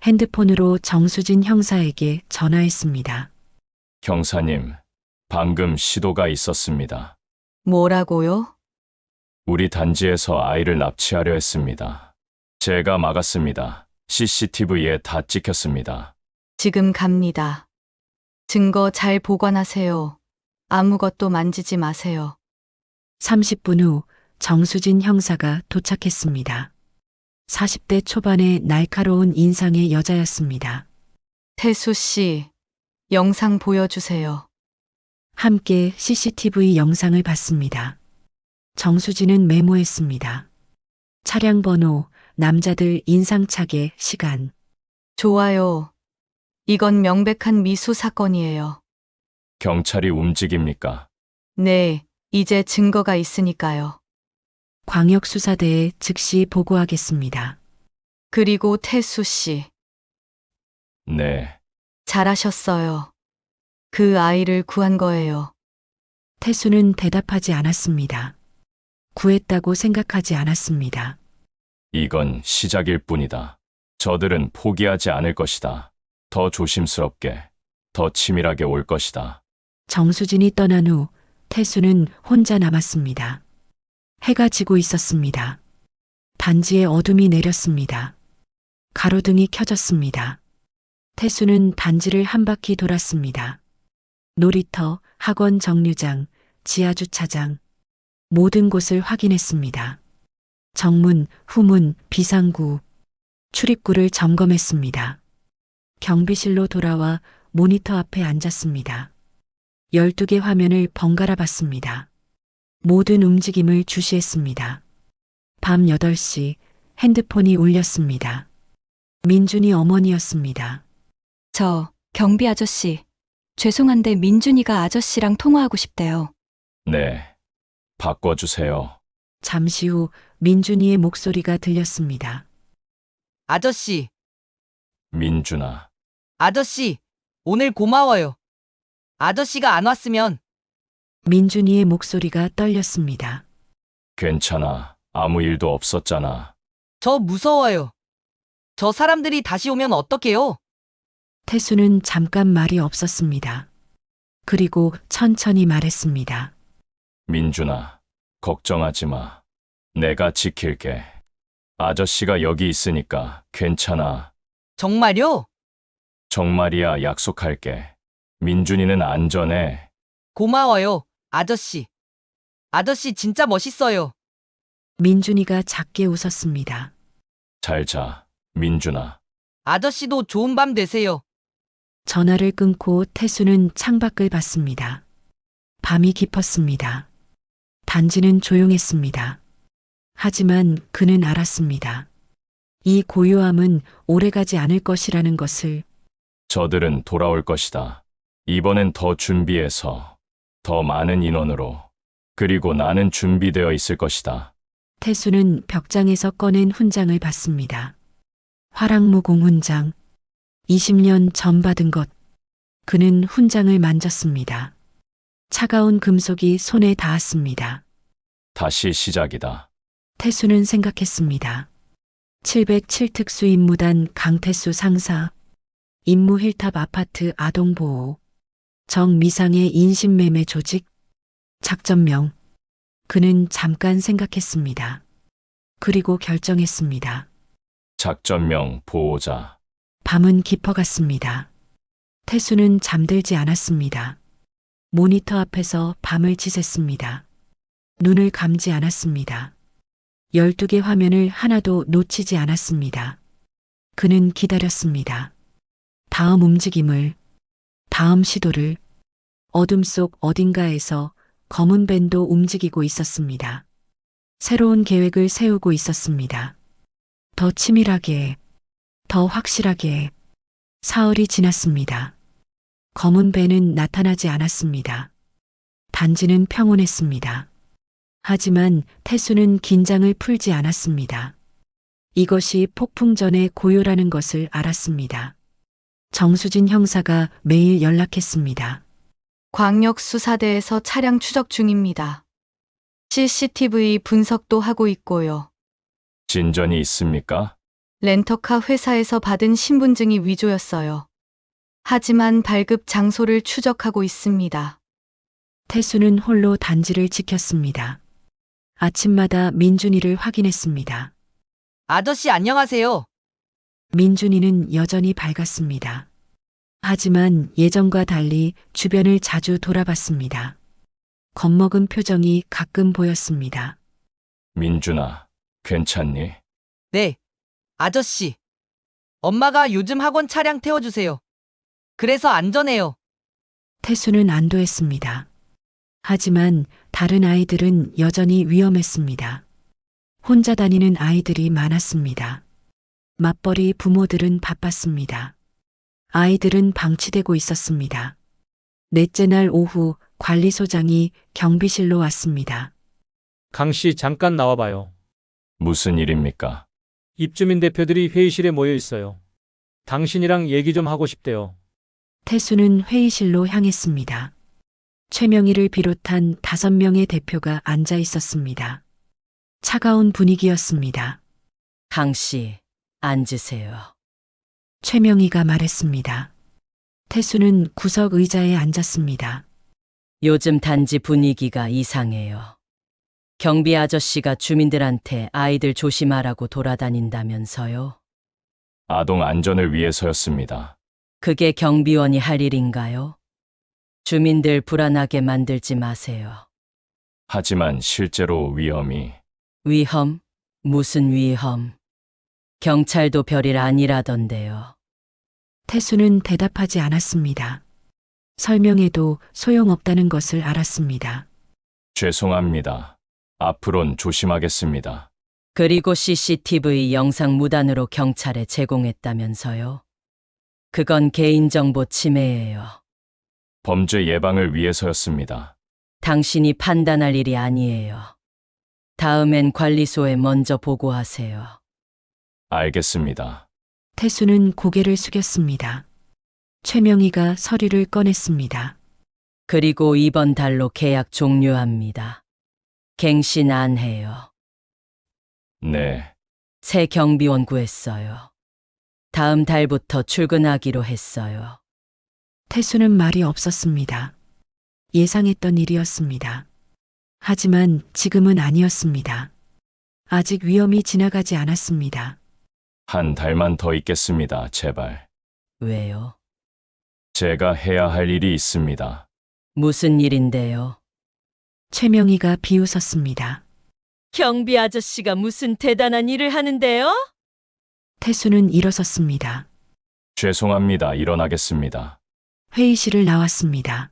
핸드폰으로 정수진 형사에게 전화했습니다. 형사님, 방금 시도가 있었습니다. 뭐라고요? 우리 단지에서 아이를 납치하려 했습니다. 제가 막았습니다. CCTV에 다 찍혔습니다. 지금 갑니다. 증거 잘 보관하세요. 아무것도 만지지 마세요. 30분 후 정수진 형사가 도착했습니다. 40대 초반의 날카로운 인상의 여자였습니다. 태수 씨, 영상 보여주세요. 함께 CCTV 영상을 봤습니다. 정수진은 메모했습니다. 차량 번호, 남자들 인상착의 시간. 좋아요. 이건 명백한 미수 사건이에요. 경찰이 움직입니까? 네, 이제 증거가 있으니까요. 광역수사대에 즉시 보고하겠습니다. 그리고 태수 씨, 네, 잘하셨어요. 그 아이를 구한 거예요. 태수는 대답하지 않았습니다. 구했다고 생각하지 않았습니다. 이건 시작일 뿐이다. 저들은 포기하지 않을 것이다. 더 조심스럽게, 더 치밀하게 올 것이다. 정수진이 떠난 후 태수는 혼자 남았습니다. 해가 지고 있었습니다. 단지에 어둠이 내렸습니다. 가로등이 켜졌습니다. 태수는 단지를 한 바퀴 돌았습니다. 놀이터, 학원 정류장, 지하주차장, 모든 곳을 확인했습니다. 정문, 후문, 비상구, 출입구를 점검했습니다. 경비실로 돌아와 모니터 앞에 앉았습니다. 12개 화면을 번갈아 봤습니다. 모든 움직임을 주시했습니다. 밤 8시 핸드폰이 울렸습니다. 민준이 어머니였습니다. 저, 경비 아저씨. 죄송한데 민준이가 아저씨랑 통화하고 싶대요. 네, 바꿔주세요. 잠시 후 민준이의 목소리가 들렸습니다. 아저씨, 민준아, 아저씨, 오늘 고마워요. 아저씨가 안 왔으면 민준이의 목소리가 떨렸습니다. 괜찮아. 아무 일도 없었잖아. 저 무서워요. 저 사람들이 다시 오면 어떡해요? 태수는 잠깐 말이 없었습니다. 그리고 천천히 말했습니다. 민준아, 걱정하지 마. 내가 지킬게. 아저씨가 여기 있으니까 괜찮아. 정말요? 정말이야, 약속할게. 민준이는 안전해. 고마워요, 아저씨. 아저씨 진짜 멋있어요. 민준이가 작게 웃었습니다. 잘 자, 민준아. 아저씨도 좋은 밤 되세요. 전화를 끊고 태수는 창밖을 봤습니다. 밤이 깊었습니다. 단지는 조용했습니다. 하지만 그는 알았습니다. 이 고요함은 오래가지 않을 것이라는 것을. 저들은 돌아올 것이다. 이번엔 더 준비해서, 더 많은 인원으로. 그리고 나는 준비되어 있을 것이다. 태수는 벽장에서 꺼낸 훈장을 봤습니다. 화랑무공 훈장. 20년 전 받은 것. 그는 훈장을 만졌습니다. 차가운 금속이 손에 닿았습니다. 다시 시작이다. 태수는 생각했습니다. 707특수 임무단 강태수 상사. 임무 힐탑 아파트 아동보호. 정미상의 인신매매 조직. 작전명. 그는 잠깐 생각했습니다. 그리고 결정했습니다. 작전명 보호자. 밤은 깊어갔습니다. 태수는 잠들지 않았습니다. 모니터 앞에서 밤을 지샜습니다. 눈을 감지 않았습니다. 12개 화면을 하나도 놓치지 않았습니다. 그는 기다렸습니다. 다음 움직임을, 다음 시도를. 어둠 속 어딘가에서 검은 밴도 움직이고 있었습니다. 새로운 계획을 세우고 있었습니다. 더 치밀하게, 더 확실하게. 사흘이 지났습니다. 검은 밴은 나타나지 않았습니다. 단지는 평온했습니다. 하지만 태수는 긴장을 풀지 않았습니다. 이것이 폭풍 전의 고요라는 것을 알았습니다. 정수진 형사가 매일 연락했습니다. 광역수사대에서 차량 추적 중입니다. CCTV 분석도 하고 있고요. 진전이 있습니까? 렌터카 회사에서 받은 신분증이 위조였어요. 하지만 발급 장소를 추적하고 있습니다. 태수는 홀로 단지를 지켰습니다. 아침마다 민준이를 확인했습니다. 아저씨 안녕하세요. 민준이는 여전히 밝았습니다. 하지만 예전과 달리 주변을 자주 돌아봤습니다. 겁먹은 표정이 가끔 보였습니다. 민준아, 괜찮니? 네. 아저씨. 엄마가 요즘 학원 차량 태워주세요. 그래서 안전해요. 태수는 안도했습니다. 하지만 다른 아이들은 여전히 위험했습니다. 혼자 다니는 아이들이 많았습니다. 맞벌이 부모들은 바빴습니다. 아이들은 방치되고 있었습니다. 넷째 날 오후 관리소장이 경비실로 왔습니다. 강 씨 잠깐 나와봐요. 무슨 일입니까? 입주민 대표들이 회의실에 모여 있어요. 당신이랑 얘기 좀 하고 싶대요. 태수는 회의실로 향했습니다. 최명희를 비롯한 5명의 대표가 앉아 있었습니다. 차가운 분위기였습니다. 강 씨, 앉으세요. 최명희가 말했습니다. 태수는 구석 의자에 앉았습니다. 요즘 단지 분위기가 이상해요. 경비 아저씨가 주민들한테 아이들 조심하라고 돌아다닌다면서요? 아동 안전을 위해서였습니다. 그게 경비원이 할 일인가요? 주민들 불안하게 만들지 마세요. 하지만 실제로 위험이. 위험? 무슨 위험? 경찰도 별일 아니라던데요. 태수는 대답하지 않았습니다. 설명해도 소용없다는 것을 알았습니다. 죄송합니다. 앞으론 조심하겠습니다. 그리고 CCTV 영상 무단으로 경찰에 제공했다면서요? 그건 개인정보 침해예요. 범죄 예방을 위해서였습니다. 당신이 판단할 일이 아니에요. 다음엔 관리소에 먼저 보고하세요. 알겠습니다. 태수는 고개를 숙였습니다. 최명희가 서류를 꺼냈습니다. 그리고 이번 달로 계약 종료합니다. 갱신 안 해요. 네, 새 경비원 구했어요. 다음 달부터 출근하기로 했어요. 태수는 말이 없었습니다. 예상했던 일이었습니다. 하지만 지금은 아니었습니다. 아직 위험이 지나가지 않았습니다. 한 달만 더 있겠습니다. 제발. 왜요? 제가 해야 할 일이 있습니다. 무슨 일인데요? 최명희가 비웃었습니다. 경비 아저씨가 무슨 대단한 일을 하는데요? 태수는 일어섰습니다. 죄송합니다. 일어나겠습니다. 회의실을 나왔습니다.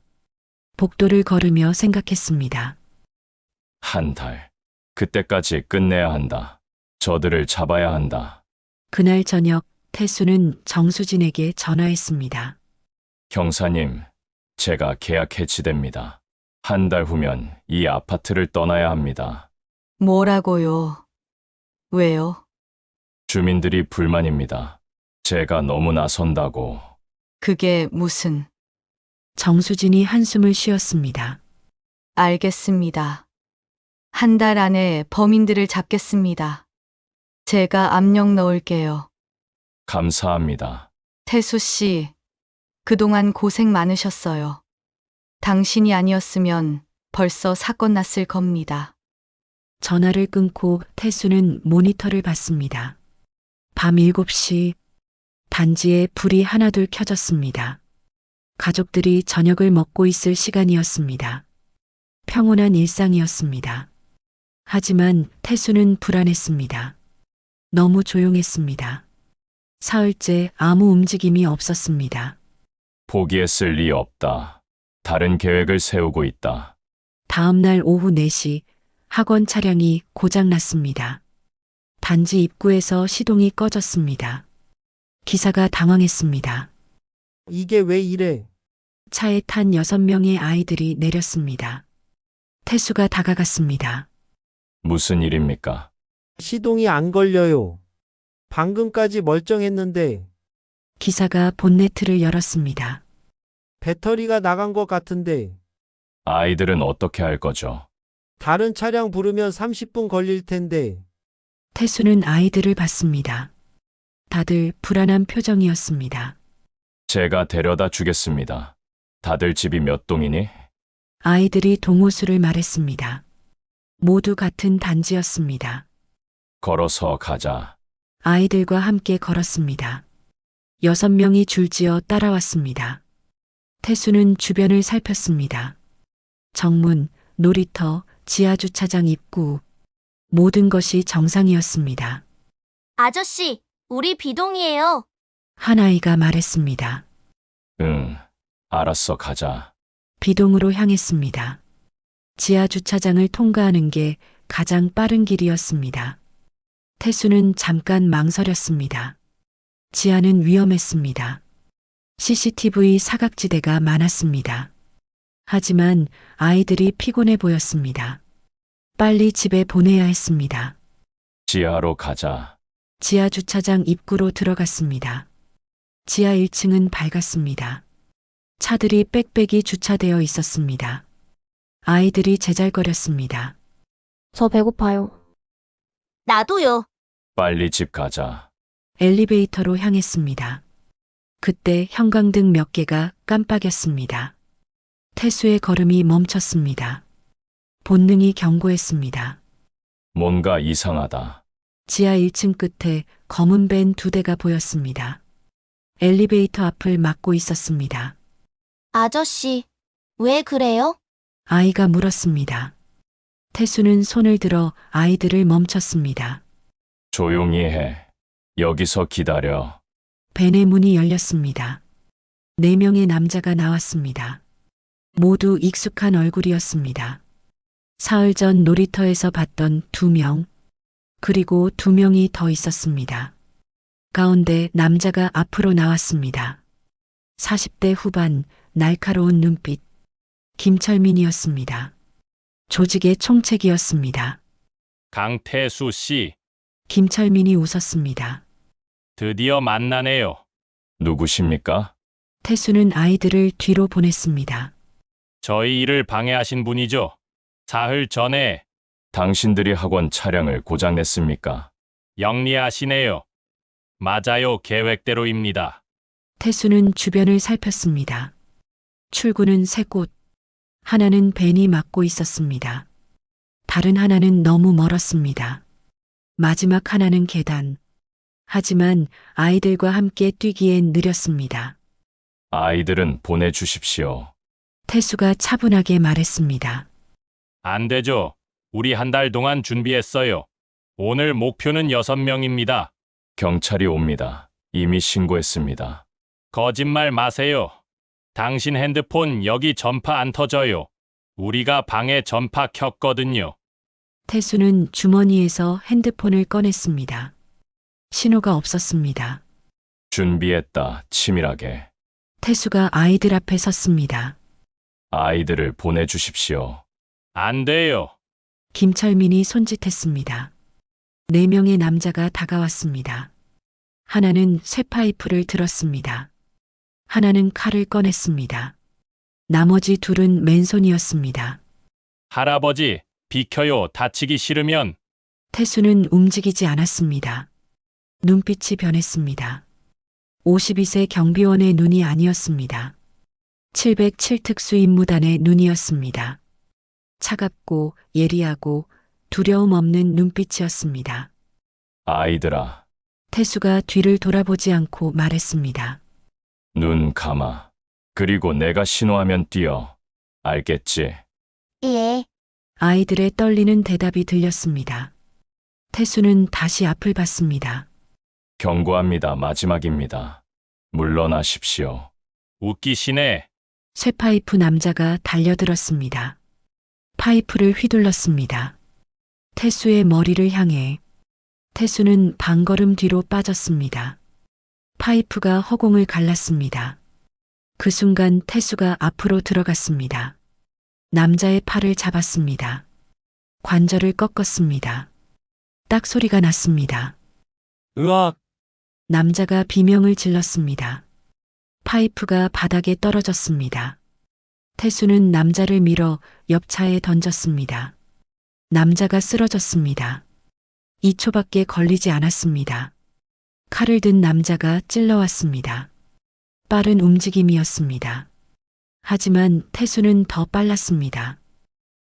복도를 걸으며 생각했습니다. 한 달. 그때까지 끝내야 한다. 저들을 잡아야 한다. 그날 저녁 태수는 정수진에게 전화했습니다. 형사님, 제가 계약 해지됩니다. 한 달 후면 이 아파트를 떠나야 합니다. 뭐라고요? 왜요? 주민들이 불만입니다. 제가 너무 나선다고. 그게 무슨... 정수진이 한숨을 쉬었습니다. 알겠습니다. 한 달 안에 범인들을 잡겠습니다. 제가 압력 넣을게요. 감사합니다. 태수 씨, 그동안 고생 많으셨어요. 당신이 아니었으면 벌써 사건 났을 겁니다. 전화를 끊고 태수는 모니터를 봤습니다. 밤 7시 단지에 불이 하나둘 켜졌습니다. 가족들이 저녁을 먹고 있을 시간이었습니다. 평온한 일상이었습니다. 하지만 태수는 불안했습니다. 너무 조용했습니다. 사흘째 아무 움직임이 없었습니다. 포기했을 리 없다. 다른 계획을 세우고 있다. 다음 날 오후 4시 학원 차량이 고장났습니다. 단지 입구에서 시동이 꺼졌습니다. 기사가 당황했습니다. 이게 왜 이래? 차에 탄 6명의 아이들이 내렸습니다. 태수가 다가갔습니다. 무슨 일입니까? 시동이 안 걸려요. 방금까지 멀쩡했는데 기사가 본네트를 열었습니다. 배터리가 나간 것 같은데 아이들은 어떻게 할 거죠? 다른 차량 부르면 30분 걸릴 텐데 태수는 아이들을 봤습니다. 다들 불안한 표정이었습니다. 제가 데려다 주겠습니다. 다들 집이 몇 동이니? 아이들이 동호수를 말했습니다. 모두 같은 단지였습니다. 걸어서 가자. 아이들과 함께 걸었습니다. 6명이 줄지어 따라왔습니다. 태수는 주변을 살폈습니다. 정문, 놀이터, 지하주차장 입구, 모든 것이 정상이었습니다. 아저씨, 우리 비동이에요. 한 아이가 말했습니다. 응, 알았어, 가자. 비동으로 향했습니다. 지하주차장을 통과하는 게 가장 빠른 길이었습니다. 태수는 잠깐 망설였습니다. 지하는 위험했습니다. CCTV 사각지대가 많았습니다. 하지만 아이들이 피곤해 보였습니다. 빨리 집에 보내야 했습니다. 지하로 가자. 지하 주차장 입구로 들어갔습니다. 지하 1층은 밝았습니다. 차들이 빽빽이 주차되어 있었습니다. 아이들이 제잘거렸습니다. 저 배고파요. 나도요. 빨리 집 가자. 엘리베이터로 향했습니다. 그때 형광등 몇 개가 깜빡였습니다. 태수의 걸음이 멈췄습니다. 본능이 경고했습니다. 뭔가 이상하다. 지하 1층 끝에 검은 밴 2대가 보였습니다. 엘리베이터 앞을 막고 있었습니다. 아저씨, 왜 그래요? 아이가 물었습니다. 태수는 손을 들어 아이들을 멈췄습니다. 조용히 해. 여기서 기다려. 밴의 문이 열렸습니다. 4명의 남자가 나왔습니다. 모두 익숙한 얼굴이었습니다. 사흘 전 놀이터에서 봤던 2명, 그리고 2명이 더 있었습니다. 가운데 남자가 앞으로 나왔습니다. 40대 후반, 날카로운 눈빛, 김철민이었습니다. 조직의 총책이었습니다. 강태수 씨, 김철민이 웃었습니다. 드디어 만나네요. 누구십니까? 태수는 아이들을 뒤로 보냈습니다. 저희 일을 방해하신 분이죠. 사흘 전에 당신들이 학원 차량을 고장냈습니까? 영리하시네요. 맞아요, 계획대로입니다. 태수는 주변을 살폈습니다. 출구는 3곳. 하나는 밴이 막고 있었습니다. 다른 하나는 너무 멀었습니다. 마지막 하나는 계단. 하지만 아이들과 함께 뛰기엔 느렸습니다. 아이들은 보내주십시오. 태수가 차분하게 말했습니다. 안 되죠. 우리 한 달 동안 준비했어요. 오늘 목표는 6명입니다. 경찰이 옵니다. 이미 신고했습니다. 거짓말 마세요. 당신 핸드폰 여기 전파 안 터져요. 우리가 방에 전파 켰거든요. 태수는 주머니에서 핸드폰을 꺼냈습니다. 신호가 없었습니다. 준비했다. 치밀하게. 태수가 아이들 앞에 섰습니다. 아이들을 보내주십시오. 안 돼요. 김철민이 손짓했습니다. 4명의 남자가 다가왔습니다. 하나는 쇠파이프를 들었습니다. 하나는 칼을 꺼냈습니다. 나머지 2은 맨손이었습니다. 할아버지, 비켜요. 다치기 싫으면. 태수는 움직이지 않았습니다. 눈빛이 변했습니다. 52세 경비원의 눈이 아니었습니다. 707 특수 임무단의 눈이었습니다. 차갑고 예리하고 두려움 없는 눈빛이었습니다. 아이들아, 태수가 뒤를 돌아보지 않고 말했습니다. 눈 감아. 그리고 내가 신호하면 뛰어. 알겠지? 예. 아이들의 떨리는 대답이 들렸습니다. 태수는 다시 앞을 봤습니다. 경고합니다. 마지막입니다. 물러나십시오. 웃기시네. 쇠파이프 남자가 달려들었습니다. 파이프를 휘둘렀습니다. 태수의 머리를 향해. 태수는 반걸음 뒤로 빠졌습니다. 파이프가 허공을 갈랐습니다. 그 순간 태수가 앞으로 들어갔습니다. 남자의 팔을 잡았습니다. 관절을 꺾었습니다. 딱 소리가 났습니다. 으악! 남자가 비명을 질렀습니다. 파이프가 바닥에 떨어졌습니다. 태수는 남자를 밀어 옆 차에 던졌습니다. 남자가 쓰러졌습니다. 2초밖에 걸리지 않았습니다. 칼을 든 남자가 찔러왔습니다. 빠른 움직임이었습니다. 하지만 태수는 더 빨랐습니다.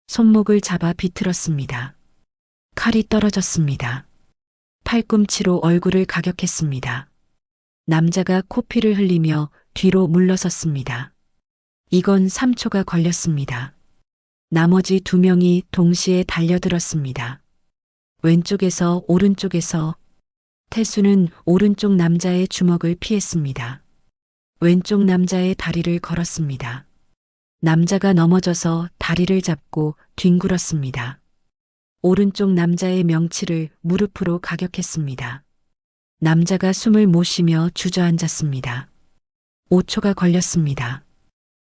손목을 잡아 비틀었습니다. 칼이 떨어졌습니다. 팔꿈치로 얼굴을 가격했습니다. 남자가 코피를 흘리며 뒤로 물러섰습니다. 이건 3초가 걸렸습니다. 나머지 2명이 동시에 달려들었습니다. 왼쪽에서 오른쪽에서. 태수는 오른쪽 남자의 주먹을 피했습니다. 왼쪽 남자의 다리를 걸었습니다. 남자가 넘어져서 다리를 잡고 뒹굴었습니다. 오른쪽 남자의 명치를 무릎으로 가격했습니다. 남자가 숨을 못 쉬며 주저앉았습니다. 5초가 걸렸습니다.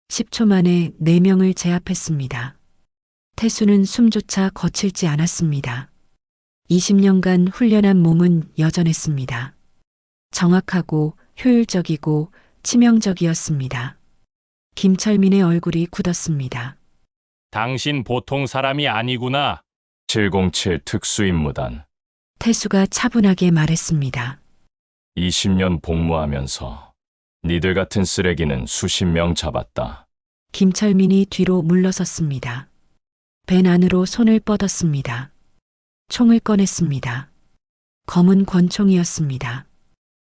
10초 만에 4명을 제압했습니다. 태수는 숨조차 거칠지 않았습니다. 20년간 훈련한 몸은 여전했습니다. 정확하고 효율적이고 치명적이었습니다. 김철민의 얼굴이 굳었습니다. 당신 보통 사람이 아니구나. 707 특수임무단. 태수가 차분하게 말했습니다. 20년 복무하면서 니들 같은 쓰레기는 수십 명 잡았다. 김철민이 뒤로 물러섰습니다. 벤 안으로 손을 뻗었습니다. 총을 꺼냈습니다. 검은 권총이었습니다.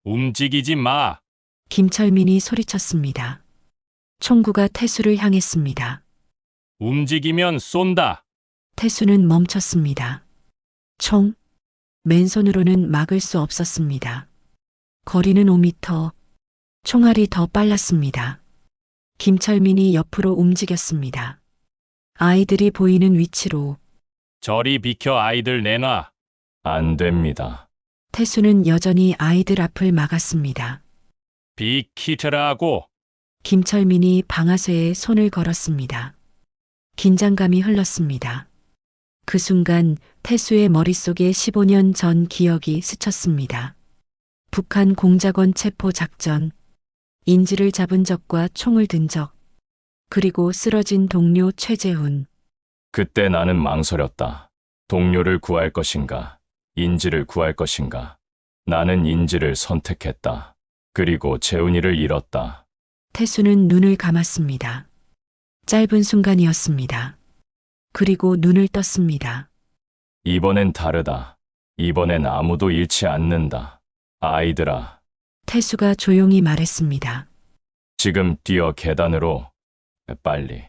움직이지 마. 김철민이 소리쳤습니다. 총구가 태수를 향했습니다. 움직이면 쏜다. 태수는 멈췄습니다. 총. 맨손으로는 막을 수 없었습니다. 거리는 5m. 총알이 더 빨랐습니다. 김철민이 옆으로 움직였습니다. 아이들이 보이는 위치로. 저리 비켜. 아이들 내놔. 안 됩니다. 태수는 여전히 아이들 앞을 막았습니다. 비키트라고. 김철민이 방아쇠에 손을 걸었습니다. 긴장감이 흘렀습니다. 그 순간 태수의 머릿속에 15년 전 기억이 스쳤습니다. 북한 공작원 체포 작전, 인지를 잡은 적과 총을 든 적, 그리고 쓰러진 동료 최재훈. 그때 나는 망설였다. 동료를 구할 것인가, 인지를 구할 것인가. 나는 인지를 선택했다. 그리고 재훈이를 잃었다. 태수는 눈을 감았습니다. 짧은 순간이었습니다. 그리고 눈을 떴습니다. 이번엔 다르다. 이번엔 아무도 잃지 않는다. 아이들아, 태수가 조용히 말했습니다. 지금 뛰어 계단으로. 빨리.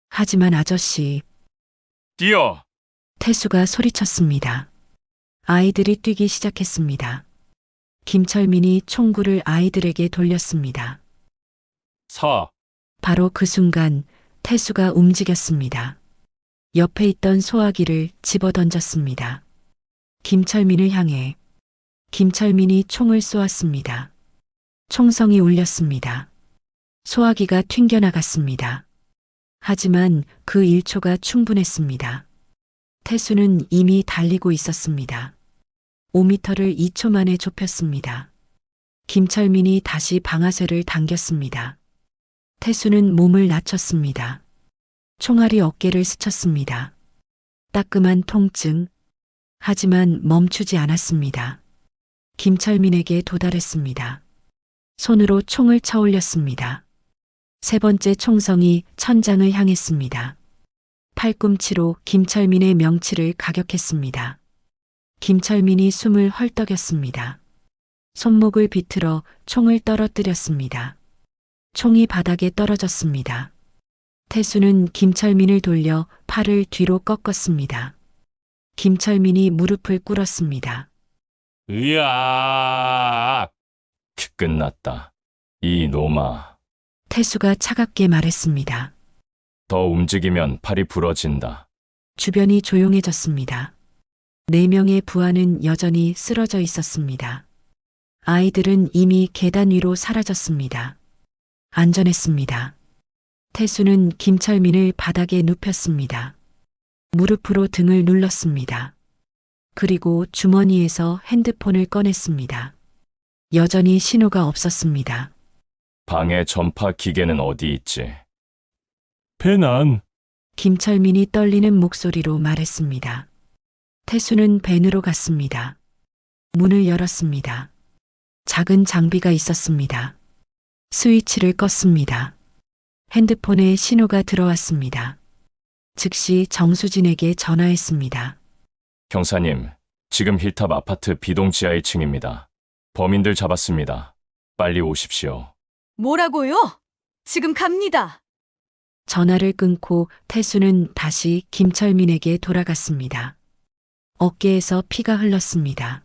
하지만 아저씨. 뛰어. 태수가 소리쳤습니다. 아이들이 뛰기 시작했습니다. 김철민이 총구를 아이들에게 돌렸습니다. 서. 바로 그 순간 태수가 움직였습니다. 옆에 있던 소화기를 집어던졌습니다. 김철민을 향해. 김철민이 총을 쏘았습니다. 총성이 울렸습니다. 소화기가 튕겨나갔습니다. 하지만 그 1초가 충분했습니다. 태수는 이미 달리고 있었습니다. 5m를 2초 만에 좁혔습니다. 김철민이 다시 방아쇠를 당겼습니다. 태수는 몸을 낮췄습니다. 총알이 어깨를 스쳤습니다. 따끔한 통증. 하지만 멈추지 않았습니다. 김철민에게 도달했습니다. 손으로 총을 쳐올렸습니다. 세 번째 총성이 천장을 향했습니다. 팔꿈치로 김철민의 명치를 가격했습니다. 김철민이 숨을 헐떡였습니다. 손목을 비틀어 총을 떨어뜨렸습니다. 총이 바닥에 떨어졌습니다. 태수는 김철민을 돌려 팔을 뒤로 꺾었습니다. 김철민이 무릎을 꿇었습니다. 으악! 끝났다. 이 놈아. 태수가 차갑게 말했습니다. 더 움직이면 팔이 부러진다. 주변이 조용해졌습니다. 4명의 부하는 여전히 쓰러져 있었습니다. 아이들은 이미 계단 위로 사라졌습니다. 안전했습니다. 태수는 김철민을 바닥에 눕혔습니다. 무릎으로 등을 눌렀습니다. 그리고 주머니에서 핸드폰을 꺼냈습니다. 여전히 신호가 없었습니다. 방에 전파 기계는 어디 있지? 배난. 김철민이 떨리는 목소리로 말했습니다. 태수는 밴으로 갔습니다. 문을 열었습니다. 작은 장비가 있었습니다. 스위치를 껐습니다. 핸드폰에 신호가 들어왔습니다. 즉시 정수진에게 전화했습니다. 형사님, 지금 힐탑 아파트 B동 지하 1층입니다. 범인들 잡았습니다. 빨리 오십시오. 뭐라고요? 지금 갑니다. 전화를 끊고 태수는 다시 김철민에게 돌아갔습니다. 어깨에서 피가 흘렀습니다.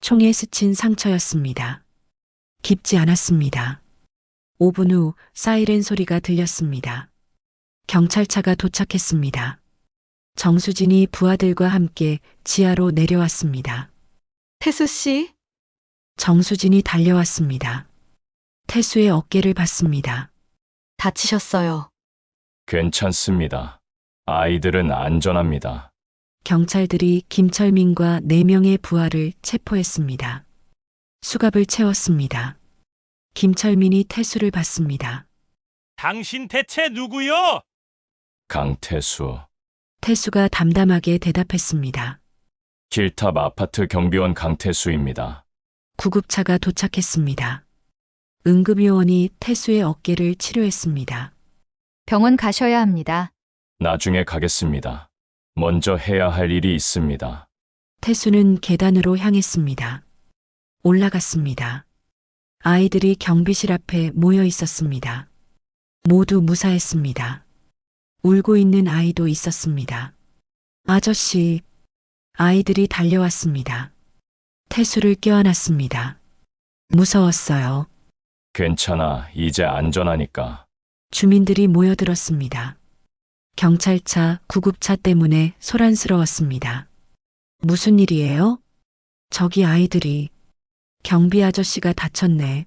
총에 스친 상처였습니다. 깊지 않았습니다. 5분 후 사이렌 소리가 들렸습니다. 경찰차가 도착했습니다. 정수진이 부하들과 함께 지하로 내려왔습니다. 태수 씨, 정수진이 달려왔습니다. 태수의 어깨를 봤습니다. 다치셨어요. 괜찮습니다. 아이들은 안전합니다. 경찰들이 김철민과 4명의 부하를 체포했습니다. 수갑을 채웠습니다. 김철민이 태수를 봤습니다. 당신 대체 누구요? 강태수. 태수가 담담하게 대답했습니다. 힐탑 아파트 경비원 강태수입니다. 구급차가 도착했습니다. 응급요원이 태수의 어깨를 치료했습니다. 병원 가셔야 합니다. 나중에 가겠습니다. 먼저 해야 할 일이 있습니다. 태수는 계단으로 향했습니다. 올라갔습니다. 아이들이 경비실 앞에 모여 있었습니다. 모두 무사했습니다. 울고 있는 아이도 있었습니다. 아저씨, 아이들이 달려왔습니다. 태수를 껴안았습니다. 무서웠어요. 괜찮아. 이제 안전하니까. 주민들이 모여들었습니다. 경찰차, 구급차 때문에 소란스러웠습니다. 무슨 일이에요? 저기 아이들이. 경비 아저씨가 다쳤네.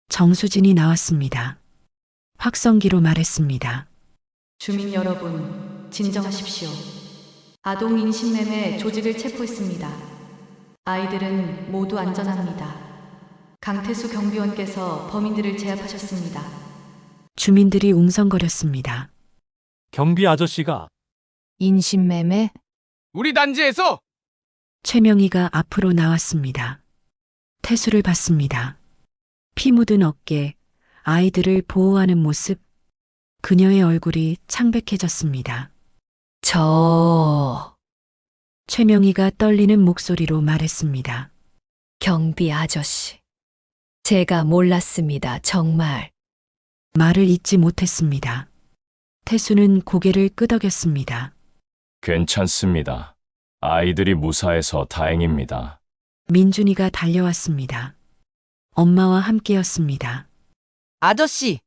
정수진이 나왔습니다. 확성기로 말했습니다. 주민 여러분, 진정하십시오. 아동 인신매매 조직을 체포했습니다. 아이들은 모두 안전합니다. 강태수 경비원께서 범인들을 제압하셨습니다. 주민들이 웅성거렸습니다. 경비 아저씨가 인신매매? 우리 단지에서 최명희가 앞으로 나왔습니다. 태수를 봤습니다. 피 묻은 어깨, 아이들을 보호하는 모습, 그녀의 얼굴이 창백해졌습니다. 최명희가 떨리는 목소리로 말했습니다. 경비 아저씨. 제가 몰랐습니다, 정말. 말을 잇지 못했습니다. 태수는 고개를 끄덕였습니다. 괜찮습니다. 아이들이 무사해서 다행입니다. 민준이가 달려왔습니다. 엄마와 함께였습니다. 아저씨,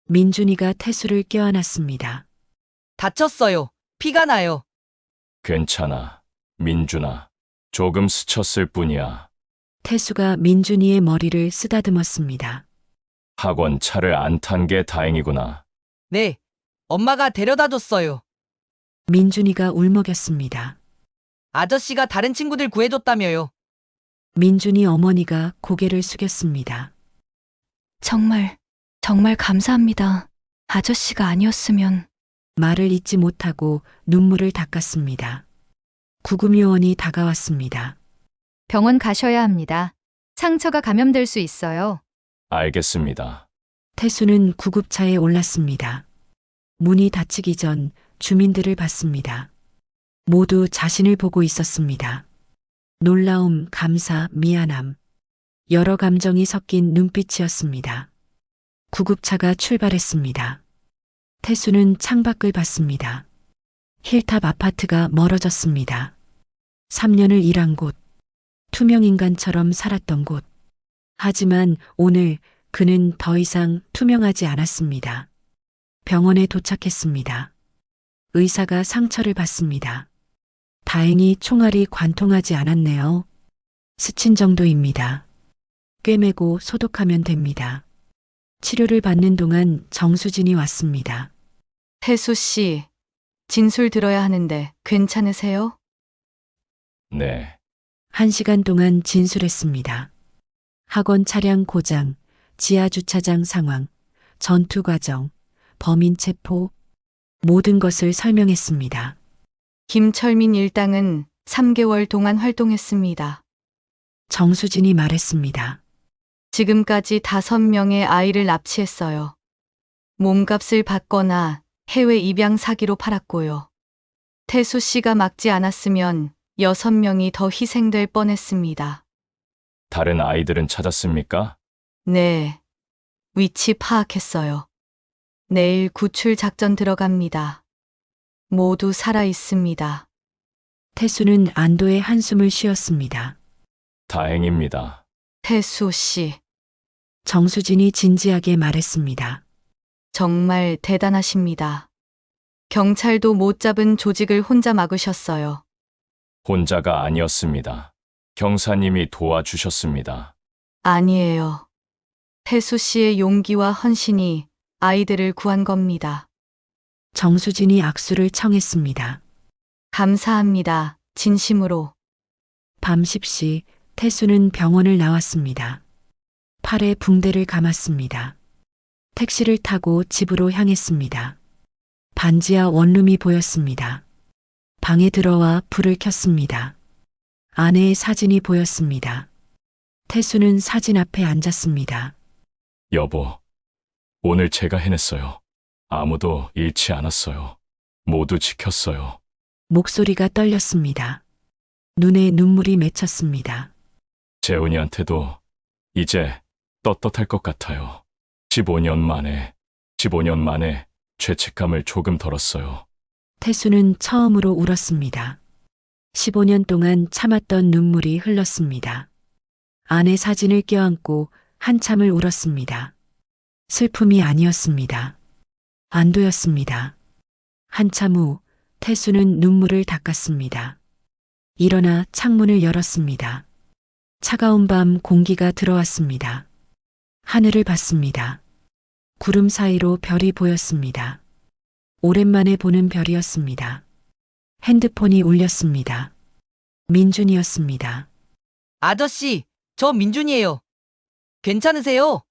민준이가 태수를 껴안았습니다. 다쳤어요. 피가 나요. 괜찮아. 민준아. 조금 스쳤을 뿐이야. 태수가 민준이의 머리를 쓰다듬었습니다. 학원 차를 안 탄 게 다행이구나. 네, 엄마가 데려다 줬어요. 민준이가 울먹였습니다. 아저씨가 다른 친구들 구해줬다며요. 민준이 어머니가 고개를 숙였습니다. 정말 감사합니다. 아저씨가 아니었으면. 말을 잇지 못하고 눈물을 닦았습니다. 구급요원이 다가왔습니다. 병원 가셔야 합니다. 상처가 감염될 수 있어요. 알겠습니다. 태수는 구급차에 올랐습니다. 문이 닫히기 전 주민들을 봤습니다. 모두 자신을 보고 있었습니다. 놀라움, 감사, 미안함. 여러 감정이 섞인 눈빛이었습니다. 구급차가 출발했습니다. 태수는 창밖을 봤습니다. 힐탑 아파트가 멀어졌습니다. 3년을 일한 곳, 투명인간처럼 살았던 곳. 하지만 오늘 그는 더 이상 투명하지 않았습니다. 병원에 도착했습니다. 의사가 상처를 봤습니다. 다행히 총알이 관통하지 않았네요. 스친 정도입니다. 꿰매고 소독하면 됩니다. 치료를 받는 동안 정수진이 왔습니다. 태수 씨, 진술 들어야 하는데 괜찮으세요? 네. 1시간 동안 진술했습니다. 학원 차량 고장, 지하 주차장 상황, 전투 과정, 범인 체포, 모든 것을 설명했습니다. 김철민 일당은 3개월 동안 활동했습니다. 정수진이 말했습니다. 지금까지 5명의 아이를 납치했어요. 몸값을 받거나 해외 입양 사기로 팔았고요. 태수 씨가 막지 않았으면 6명이 더 희생될 뻔했습니다. 다른 아이들은 찾았습니까? 네. 위치 파악했어요. 내일 구출 작전 들어갑니다. 모두 살아 있습니다. 태수는 안도의 한숨을 쉬었습니다. 다행입니다. 태수 씨, 정수진이 진지하게 말했습니다. 정말 대단하십니다. 경찰도 못 잡은 조직을 혼자 막으셨어요. 혼자가 아니었습니다. 경사님이 도와주셨습니다. 아니에요. 태수 씨의 용기와 헌신이 아이들을 구한 겁니다. 정수진이 악수를 청했습니다. 감사합니다. 진심으로. 밤 10시 태수는 병원을 나왔습니다. 팔에 붕대를 감았습니다. 택시를 타고 집으로 향했습니다. 반지하 원룸이 보였습니다. 방에 들어와 불을 켰습니다. 아내의 사진이 보였습니다. 태수는 사진 앞에 앉았습니다. 여보, 오늘 제가 해냈어요. 아무도 잃지 않았어요. 모두 지켰어요. 목소리가 떨렸습니다. 눈에 눈물이 맺혔습니다. 재훈이한테도 이제 떳떳할 것 같아요. 15년 만에 죄책감을 조금 덜었어요. 태수는 처음으로 울었습니다. 15년 동안 참았던 눈물이 흘렀습니다. 아내 사진을 껴안고 한참을 울었습니다. 슬픔이 아니었습니다. 안도였습니다. 한참 후 태수는 눈물을 닦았습니다. 일어나 창문을 열었습니다. 차가운 밤 공기가 들어왔습니다. 하늘을 봤습니다. 구름 사이로 별이 보였습니다. 오랜만에 보는 별이었습니다. 핸드폰이 울렸습니다. 민준이었습니다. 아저씨, 저 민준이에요. 괜찮으세요?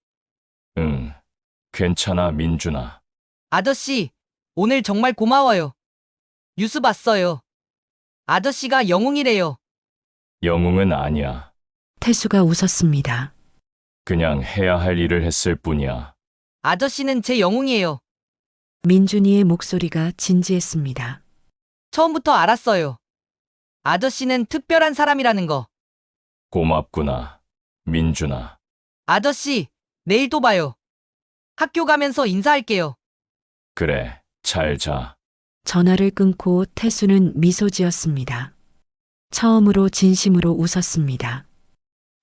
응, 괜찮아, 민준아. 아저씨, 오늘 정말 고마워요. 뉴스 봤어요. 아저씨가 영웅이래요. 영웅은 아니야. 태수가 웃었습니다. 그냥 해야 할 일을 했을 뿐이야. 아저씨는 제 영웅이에요. 민준이의 목소리가 진지했습니다. 처음부터 알았어요. 아저씨는 특별한 사람이라는 거. 고맙구나, 민준아. 아저씨, 내일 또 봐요. 학교 가면서 인사할게요. 그래, 잘 자. 전화를 끊고 태수는 미소 지었습니다. 처음으로 진심으로 웃었습니다.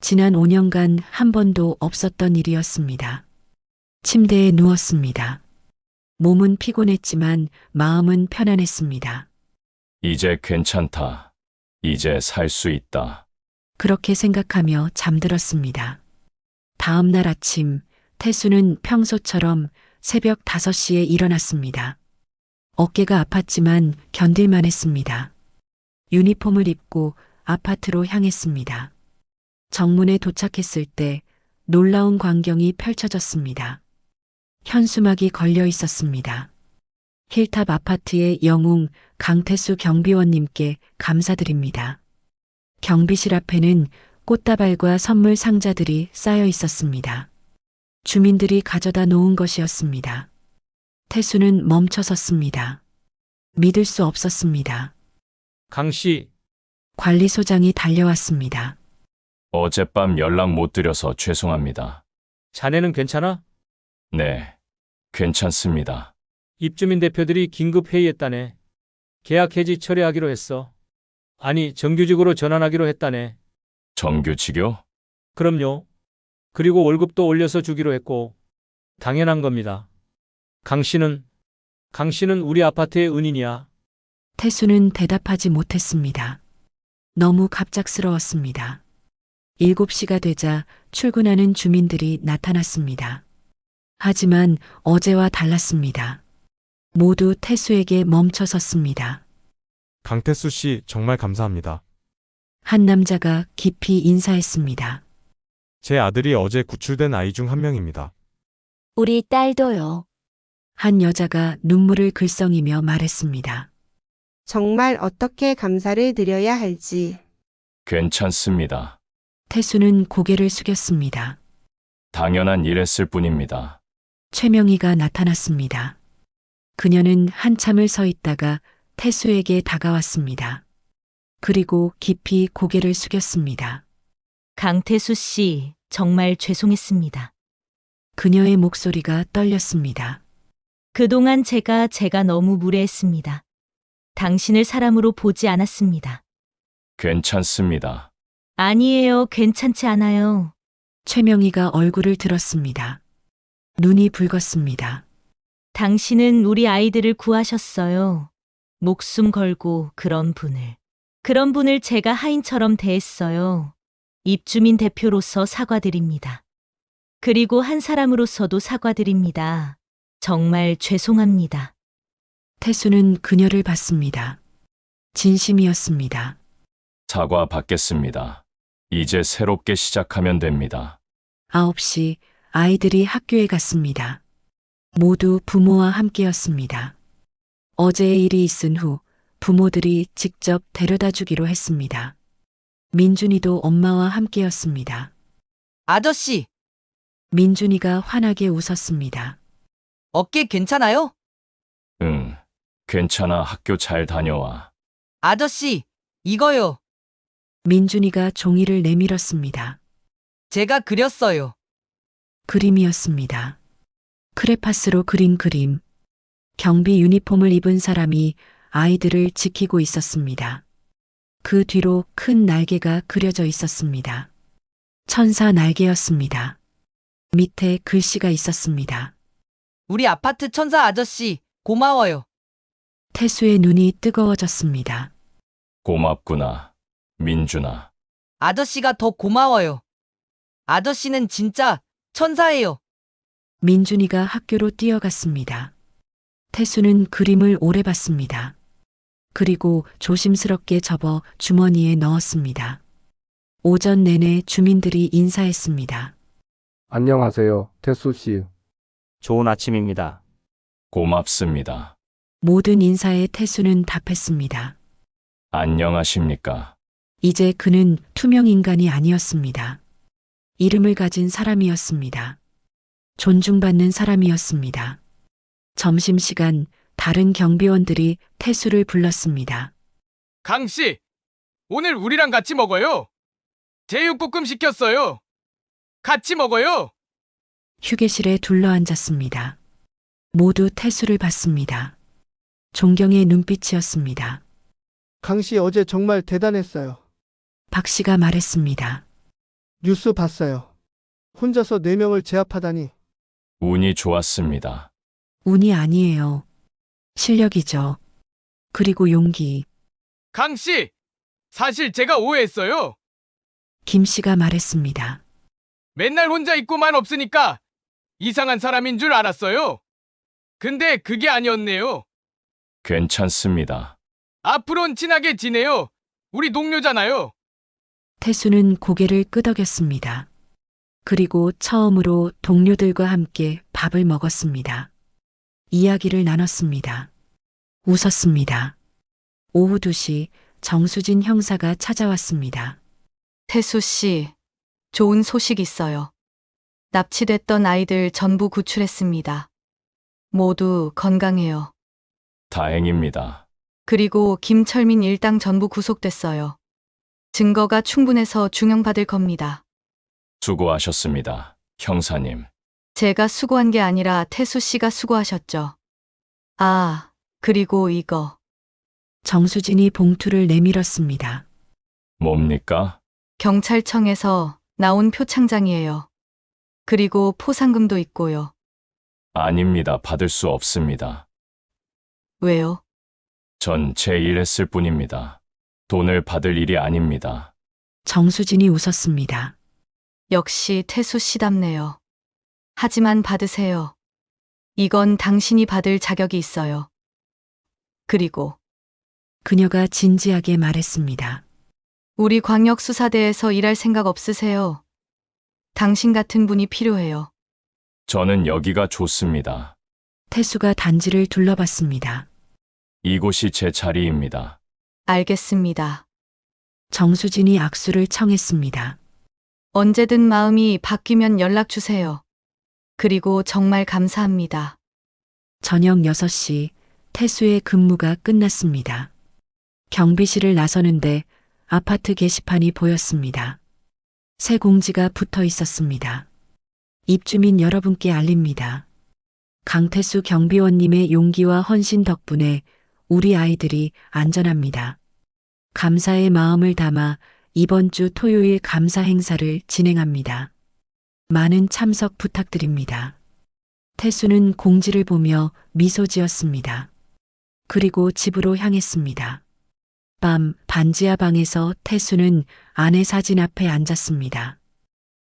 지난 5년간 한 번도 없었던 일이었습니다. 침대에 누웠습니다. 몸은 피곤했지만 마음은 편안했습니다. 이제 괜찮다. 이제 살 수 있다. 그렇게 생각하며 잠들었습니다. 다음 날 아침 태수는 평소처럼 새벽 5시에 일어났습니다. 어깨가 아팠지만 견딜만 했습니다. 유니폼을 입고 아파트로 향했습니다. 정문에 도착했을 때 놀라운 광경이 펼쳐졌습니다. 현수막이 걸려 있었습니다. 힐탑 아파트의 영웅 강태수 경비원님께 감사드립니다. 경비실 앞에는 꽃다발과 선물 상자들이 쌓여 있었습니다. 주민들이 가져다 놓은 것이었습니다. 태수는 멈춰섰습니다. 믿을 수 없었습니다. 강 씨, 관리소장이 달려왔습니다. 어젯밤 연락 못 드려서 죄송합니다. 자네는 괜찮아? 네, 괜찮습니다. 입주민 대표들이 긴급 회의했다네. 계약 해지 철회하기로 했어. 아니, 정규직으로 전환하기로 했다네. 정규직요? 그럼요. 그리고 월급도 올려서 주기로 했고. 당연한 겁니다. 강 씨는 우리 아파트의 은인이야. 태수는 대답하지 못했습니다. 너무 갑작스러웠습니다. 7시가 되자 출근하는 주민들이 나타났습니다. 하지만 어제와 달랐습니다. 모두 태수에게 멈춰 섰습니다. 강태수 씨, 정말 감사합니다. 한 남자가 깊이 인사했습니다. 제 아들이 어제 구출된 아이 중 한 명입니다. 우리 딸도요. 한 여자가 눈물을 글썽이며 말했습니다. 정말 어떻게 감사를 드려야 할지. 괜찮습니다. 태수는 고개를 숙였습니다. 당연한 일했을 뿐입니다. 최명희가 나타났습니다. 그녀는 한참을 서 있다가 태수에게 다가왔습니다. 그리고 깊이 고개를 숙였습니다. 강태수 씨, 정말 죄송했습니다. 그녀의 목소리가 떨렸습니다. 그동안 제가 너무 무례했습니다. 당신을 사람으로 보지 않았습니다. 괜찮습니다. 아니에요, 괜찮지 않아요. 최명희가 얼굴을 들었습니다. 눈이 붉었습니다. 당신은 우리 아이들을 구하셨어요. 목숨 걸고 그런 분을 제가 하인처럼 대했어요. 입주민 대표로서 사과드립니다. 그리고 한 사람으로서도 사과드립니다. 정말 죄송합니다. 태수는 그녀를 봤습니다. 진심이었습니다. 사과 받겠습니다. 이제 새롭게 시작하면 됩니다. 9시 아이들이 학교에 갔습니다. 모두 부모와 함께였습니다. 어제의 일이 있은 후 부모들이 직접 데려다 주기로 했습니다. 민준이도 엄마와 함께였습니다. 아저씨, 민준이가 환하게 웃었습니다. 어깨 괜찮아요? 응, 괜찮아. 학교 잘 다녀와. 아저씨, 이거요. 민준이가 종이를 내밀었습니다. 제가 그렸어요. 그림이었습니다. 크레파스로 그린 그림. 경비 유니폼을 입은 사람이 아이들을 지키고 있었습니다. 그 뒤로 큰 날개가 그려져 있었습니다. 천사 날개였습니다. 밑에 글씨가 있었습니다. 우리 아파트 천사 아저씨, 고마워요. 태수의 눈이 뜨거워졌습니다. 고맙구나, 민준아. 아저씨가 더 고마워요. 아저씨는 진짜 천사예요. 민준이가 학교로 뛰어갔습니다. 태수는 그림을 오래 봤습니다. 그리고 조심스럽게 접어 주머니에 넣었습니다. 오전 내내 주민들이 인사했습니다. 안녕하세요, 태수 씨. 좋은 아침입니다. 고맙습니다. 모든 인사에 태수는 답했습니다. 안녕하십니까. 이제 그는 투명 인간이 아니었습니다. 이름을 가진 사람이었습니다. 존중받는 사람이었습니다. 점심시간 다른 경비원들이 태수를 불렀습니다. 강씨, 오늘 우리랑 같이 먹어요. 제육볶음 시켰어요. 같이 먹어요. 휴게실에 둘러앉았습니다. 모두 태수를 봤습니다. 존경의 눈빛이었습니다. 강 씨 어제 정말 대단했어요. 박 씨가 말했습니다. 뉴스 봤어요. 혼자서 4명을 제압하다니. 운이 좋았습니다. 운이 아니에요. 실력이죠. 그리고 용기. 강씨, 사실 제가 오해했어요. 김 씨가 말했습니다. 맨날 혼자 있고만 없으니까 이상한 사람인 줄 알았어요. 근데 그게 아니었네요. 괜찮습니다. 앞으론 친하게 지내요. 우리 동료잖아요. 태수는 고개를 끄덕였습니다. 그리고 처음으로 동료들과 함께 밥을 먹었습니다. 이야기를 나눴습니다. 웃었습니다. 오후 2시 정수진 형사가 찾아왔습니다. 태수 씨, 좋은 소식 있어요. 납치됐던 아이들 전부 구출했습니다. 모두 건강해요. 다행입니다. 그리고 김철민 일당 전부 구속됐어요. 증거가 충분해서 중형받을 겁니다. 수고하셨습니다, 형사님. 제가 수고한 게 아니라 태수 씨가 수고하셨죠. 아, 그리고 이거. 정수진이 봉투를 내밀었습니다. 뭡니까? 경찰청에서 나온 표창장이에요. 그리고 포상금도 있고요. 아닙니다. 받을 수 없습니다. 왜요? 전 제 일 했을 뿐입니다. 돈을 받을 일이 아닙니다. 정수진이 웃었습니다. 역시 태수 씨답네요. 하지만 받으세요. 이건 당신이 받을 자격이 있어요. 그리고 그녀가 진지하게 말했습니다. 우리 광역수사대에서 일할 생각 없으세요? 당신 같은 분이 필요해요. 저는 여기가 좋습니다. 태수가 단지를 둘러봤습니다. 이곳이 제 자리입니다. 알겠습니다. 정수진이 악수를 청했습니다. 언제든 마음이 바뀌면 연락 주세요. 그리고 정말 감사합니다. 저녁 6시 태수의 근무가 끝났습니다. 경비실을 나서는데 아파트 게시판이 보였습니다. 새 공지가 붙어 있었습니다. 입주민 여러분께 알립니다. 강태수 경비원님의 용기와 헌신 덕분에 우리 아이들이 안전합니다. 감사의 마음을 담아 이번 주 토요일 감사 행사를 진행합니다. 많은 참석 부탁드립니다. 태수는 공지를 보며 미소 지었습니다. 그리고 집으로 향했습니다. 밤 반지하 방에서 태수는 아내 사진 앞에 앉았습니다.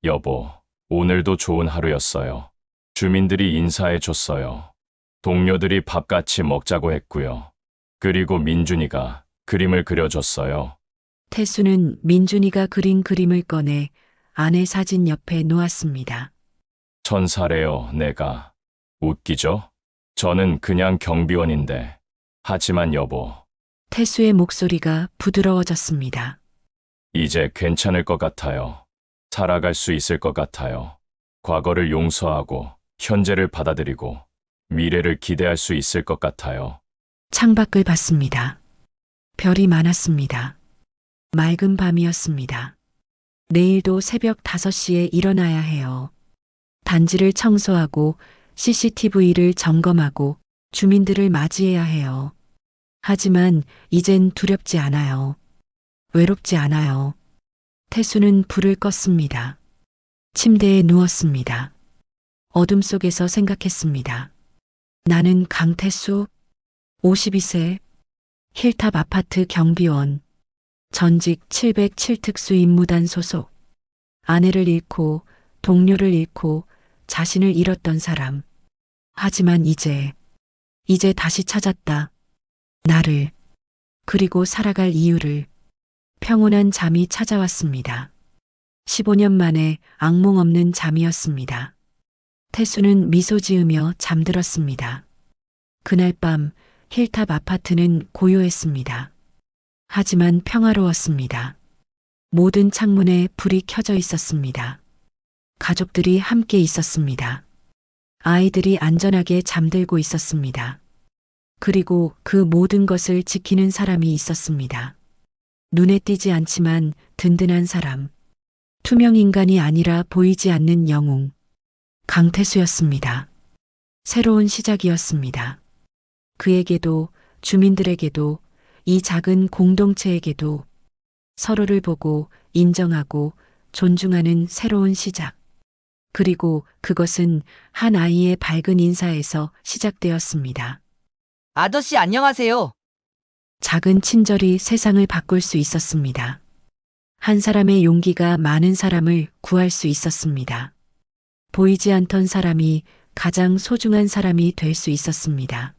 여보, 오늘도 좋은 하루였어요. 주민들이 인사해 줬어요. 동료들이 밥 같이 먹자고 했고요. 그리고 민준이가 그림을 그려줬어요. 태수는 민준이가 그린 그림을 꺼내 아내 사진 옆에 놓았습니다. 천사래요, 내가. 웃기죠? 저는 그냥 경비원인데. 하지만 여보, 태수의 목소리가 부드러워졌습니다. 이제 괜찮을 것 같아요. 살아갈 수 있을 것 같아요. 과거를 용서하고 현재를 받아들이고 미래를 기대할 수 있을 것 같아요. 창밖을 봤습니다. 별이 많았습니다. 맑은 밤이었습니다. 내일도 새벽 5시에 일어나야 해요. 단지를 청소하고 CCTV를 점검하고 주민들을 맞이해야 해요. 하지만 이젠 두렵지 않아요. 외롭지 않아요. 태수는 불을 껐습니다. 침대에 누웠습니다. 어둠 속에서 생각했습니다. 나는 강태수, 52세, 힐탑 아파트 경비원, 전직 707특수 임무단 소속, 아내를 잃고 동료를 잃고 자신을 잃었던 사람. 하지만 이제 다시 찾았다. 나를, 그리고 살아갈 이유를. 평온한 잠이 찾아왔습니다. 15년 만에 악몽 없는 잠이었습니다. 태수는 미소 지으며 잠들었습니다. 그날 밤 힐탑 아파트는 고요했습니다. 하지만 평화로웠습니다. 모든 창문에 불이 켜져 있었습니다. 가족들이 함께 있었습니다. 아이들이 안전하게 잠들고 있었습니다. 그리고 그 모든 것을 지키는 사람이 있었습니다. 눈에 띄지 않지만 든든한 사람. 투명 인간이 아니라 보이지 않는 영웅. 강태수였습니다. 새로운 시작이었습니다. 그에게도, 주민들에게도, 이 작은 공동체에게도 서로를 보고 인정하고 존중하는 새로운 시작. 그리고 그것은 한 아이의 밝은 인사에서 시작되었습니다. 아저씨 안녕하세요. 작은 친절이 세상을 바꿀 수 있었습니다. 한 사람의 용기가 많은 사람을 구할 수 있었습니다. 보이지 않던 사람이 가장 소중한 사람이 될 수 있었습니다.